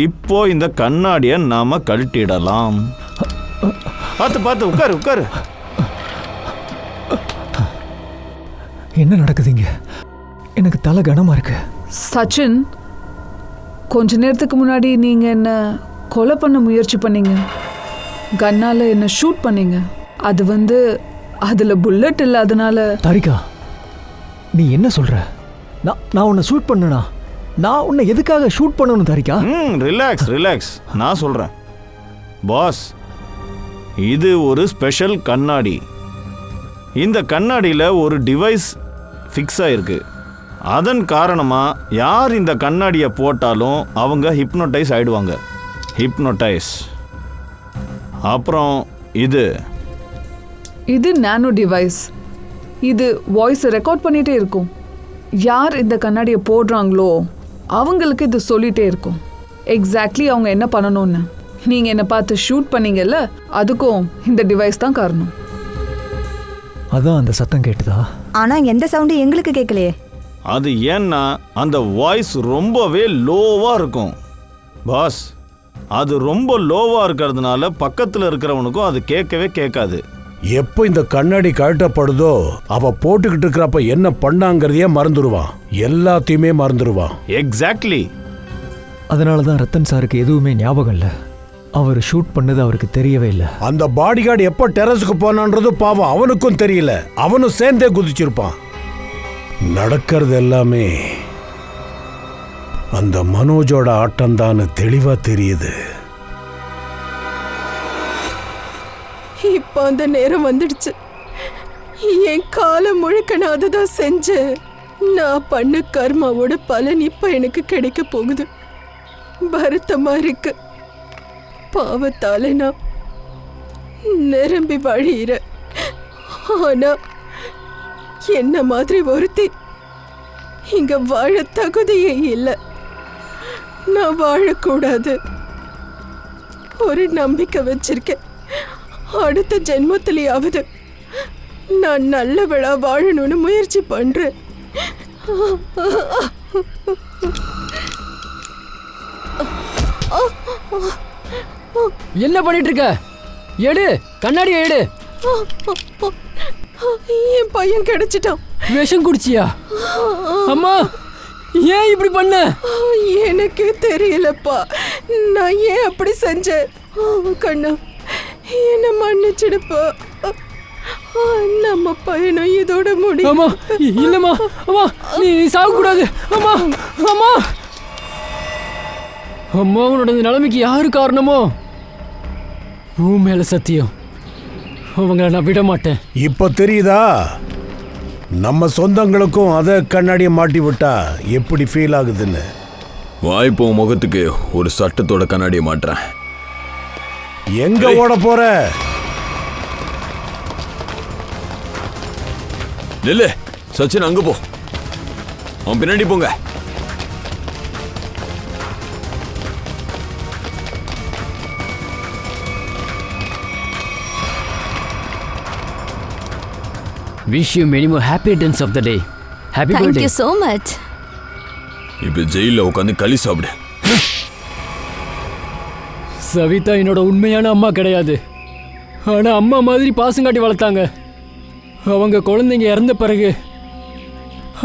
இப்போ இந்த கண்ணாடியை நாம கழட்டிடலாம். பார்த்து பார்த்து, உட்காரு உட்காரு. என்ன நடக்குதுங்க? எனக்கு தலை கனமா இருக்கு. சச்சின், கொஞ்ச நேரத்துக்கு முன்னாடி நீங்க என்ன கொலை பண்ண முயற்சி பண்ணீங்க, கன்னால என்ன ஷூட் பண்ணீங்க. அது அதுல புல்லட் இல்ல, அதனால. தாரிகா, நீ என்ன சொல்ற? நான் உன்னை ஷூட் பண்ணனா? நான் உன்னை எதுக்காக ஷூட் பண்ணணும் தாரிகா? ரிலாக்ஸ் ரிலாக்ஸ், நான் சொல்றேன். பாஸ், இது ஒரு ஸ்பெஷல் கண்ணாடி. இந்த கண்ணாடியில் ஒரு டிவைஸ் ஃபிக்ஸ் ஆயிருக்கு. அதன் காரணமா யார் இந்த கண்ணாடியை போட்டாலும் அவங்க ஹிப்னோடைஸ் ஆயிடுவாங்க. ஹிப்னோடைஸ். அப்புறம் இது நானோ டிவைஸ். இது வாய்ஸ் ரெக்கார்ட் பண்ணிட்டே இருக்கும். யார் இந்த கண்ணாடியை போடுறாங்களோ அவங்களுக்கு இது சொல்லிட்டே இருக்கும் எக்ஸாக்ட்லி அவங்க என்ன பண்ணணும்னு. நீங்க என்ன பார்த்து ஷூட் பண்ணீங்கல்ல, அதுக்கும் இந்த டிவைஸ் தான் காரணம். அதான் அந்த சத்தம் கேட்டுதா? ஆனா எந்த சவுண்டு எங்களுக்கு கேட்கலையே. அது ஏன்னா அந்த வாய்ஸ் ரொம்பவே லோவா இருக்கும் பாஸ். அது ரொம்ப லோவா இருக்கிறதுனால பக்கத்துல இருக்கிறவனுக்கும் அது கேட்கவே கேட்காது. எப்போ இந்த கண்ணாடி கழட்டப்படுதோ அவ போட்டுக்கிட்டு இருக்கிறப்ப என்ன பண்ணாங்கிறதையே மறந்துடுவான். எல்லாத்தையுமே மறந்துடுவான். எக்ஸாக்ட்லி. அதனால தான் ரத்தன் சாருக்கு எதுவுமே ஞாபகம் இல்லை. அவர் ஷூட் பண்ணது அவருக்கு தெரியவே இல்லை. அந்த பாடி கார்டு எப்போ டெரஸுக்கு போனான்றது பாவம் அவனுக்கும் தெரியல. அவனும் சேர்ந்தே குதிச்சிருப்பான். நடக்கிறது எல்லாமே அந்த மனோஜோட ஆட்டம் தான் தெளிவா தெரியுது. இப்ப அந்த நேரம் வந்துடுச்சு. என் காலம் முழுக்க நான் அதை தான் செஞ்சேன். நான் பண்ண கர்மாவோட பலன் இப்ப எனக்கு கிடைக்க போகுது. வருத்தமா இருக்கு. பாவத்தால நான் நிரம்பி வழியிற. ஆனா என்ன மாதிரி ஒருத்தி இங்க வாழ தகுதியே இல்லை. நான் வாழக்கூடாது. ஒரு நம்பிக்கை வச்சிருக்கேன். அடுத்த ஜென்மத்திலேயாவது நான் நல்லவளா வாழணும்னு முயற்சி பண்றேன். என்ன பண்ணிட்டு இருக்க? எடு, கண்ணாடியை எடு. என் பையன் கிடைச்சிட்டான். விஷம் குடிச்சியா? அம்மா, ஏன் இப்படி பண்ண? எனக்கு தெரியலப்பா. நான் ஏன் அப்படி செஞ்சேன்? கண்ணா, என்ன மன்னிச்சிடுப்பா. நம்ம பையனும் இதோட முடியும். அம்மா, இல்லம்மா. அம்மா, நீ சாக கூடாது. அம்மா, அம்மா, அம்மா, உன்னோட நிலைமைக்கு யாரு காரணமோ உன் மேல சத்தியம், அவங்கள நான் விட மாட்டேன். இப்ப தெரியுதா நம்ம சொந்தங்களுக்கும் அதை கண்ணாடியை மாட்டி விட்டா எப்படி ஃபீல் ஆகுதுன்னு? வாய்ப்போ முகத்துக்கு ஒரு சட்டத்தோட கண்ணாடியை மாட்டுறேன். எங்க ஓட போற? இல்ல சச்சின், அங்க போ. அவன் பின்னாடி போங்க. Wish you many more happy returns of the day. Happy birthday. Thank you so much. இப்ப ஜெயில உட்காந்து களி சாப்பிடு. சவிதா என்னோட உண்மையான அம்மா கிடையாது. ஆனா அம்மா மாதிரி பாசம் காட்டி வளர்த்தாங்க. அவங்க குழந்தைங்க இறந்த பிறகு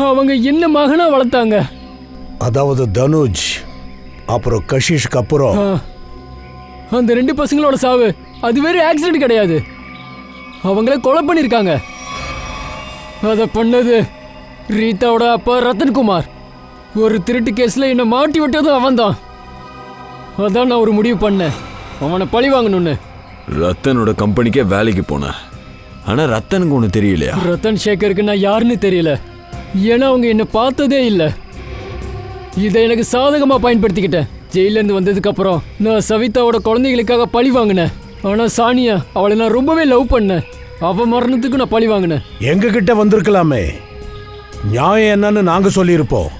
அவங்க என்ன மகனா வளர்த்தாங்க. அதாவது தனுஜ் அப்புறம் கஷிஷ்க்கு அப்புறம் அந்த 2 பசங்களோட சாவு அது வேற ஆக்சிடென்ட் கிடையாது. அவங்கள கொலை பண்ணிருக்காங்க. அதை பண்ணது ரீதாவோட அப்பா ரத்தன்குமார். ஒரு திருட்டு கேஸ்ல என்ன மாட்டி விட்டதும் அவன் தான். அதான் நான் ஒரு முடிவு பண்ணேன், அவனை பழி வாங்கணும்னு. ரத்தனோட கம்பெனிக்கே வேலைக்கு போனேன். ஆனா ரத்தனுக்கு ஒண்ணு தெரியலையா? ரத்தன் சேகருக்கு நான் யாருன்னு தெரியல. ஏன்னா அவங்க என்ன பார்த்ததே இல்லை. இதை எனக்கு சாதகமா பயன்படுத்திக்கிட்டேன். ஜெயில இருந்து வந்ததுக்கு அப்புறம் நான் சவிதாவோட குழந்தைகளுக்காக பழி வாங்கினேன். ஆனா சானியா, அவளை நான் ரொம்பவே லவ் பண்ணேன். அவ மரணத்துக்கு நான் பழி வாங்கினேன். எங்க கிட்ட வந்திருக்கலாமே, நியாயம் என்னன்னு நாங்க சொல்லியிருப்போம்.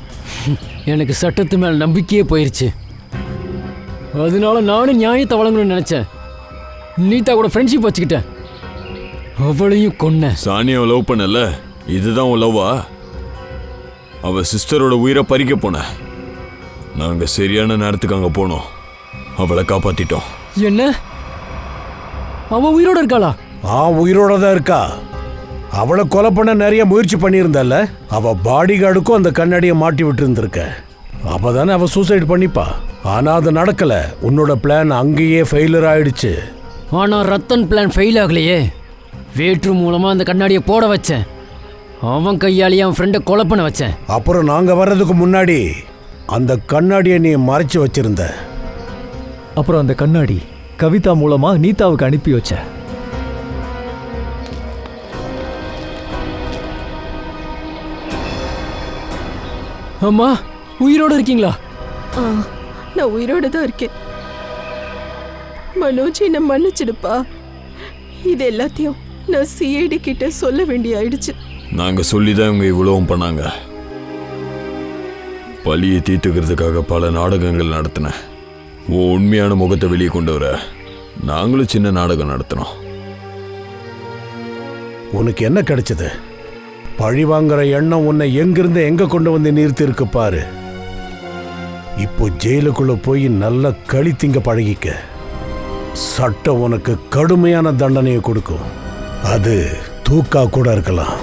எனக்கு சட்டத்து மேல நம்பிக்கையே போயிருச்சு. அதனால நானும் நியாயத்தை வழங்கணும்னு நினைச்சேன். நீதா கூட ஃப்ரெண்ட்ஷிப் வச்சுக்கிட்டேன். அவளையும் கொன்ன. சானியாவை லவ் பண்ணல, இதுதான் உன் லவ்வா? அவ சிஸ்டரோட உயிரை பறிக்க போன. நாங்க சரியான நேரத்துக்கு அங்க போனோம், அவளை காப்பாத்திட்டோம். என்ன? அவ உயிரோட இருக்காளா? உயிரோட தான் இருக்கா. அவளை கொலை பண்ண நிறைய முயற்சி பண்ணியிருந்தால, அவ பாடி கார்டுக்கும் அந்த கண்ணாடியை மாட்டி விட்டு இருந்திருக்க. அப்பதானே அவ சூசைட் பண்ணிப்பா. ஆனா அது நடக்கல. உன்னோட பிளான் அங்கேயே ஃபெயிலியர் ஆயிடுச்சு. ஆனா ரத்தன் பிளான் ஃபெயில் ஆகலையே. வேற்று மூலமா அந்த கண்ணாடியை போட வச்சேன். அவன் கையாலேயே அவன் ஃப்ரெண்டை கொலை பண்ண வச்சேன். அப்புறம் நாங்க வர்றதுக்கு முன்னாடி அந்த கண்ணாடியை நீ மறைச்சு வச்சிருந்த. அப்புறம் அந்த கண்ணாடி கவிதா மூலமா நீதாவுக்கு அனுப்பி வச்ச. அம்மா, உயிரோட இருக்கீங்களா? நான் உயிரோட தான் இருக்கேன். மனோஜ், என்ன மன்னிச்சிடுப்பா. இது எல்லாத்தையும் நான் சிஐடி கிட்ட சொல்ல வேண்டிய ஆயிடுச்சு. நாங்க சொல்லிதான் இவங்க இவ்வளவும் பண்ணாங்க. பழியை தீர்த்துக்கிறதுக்காக பல நாடகங்கள் நடத்தினேன். உண்மையான முகத்தை வெளியே கொண்டு வர நாங்களும் சின்ன நாடகம் நடத்தினோம். உனக்கு என்ன கிடைச்சது? பழி வாங்குற எண்ணம் உன்னை எங்கிருந்து எங்க கொண்டு வந்து நிறுத்தி இருக்கு பாரு. இப்போ ஜெயிலுக்குள்ள போய் நல்லா களி திங்க பழகிக்க. சட்டம் உனக்கு கடுமையான தண்டனையை கொடுக்கும். அது தூக்கா கூட இருக்கலாம்.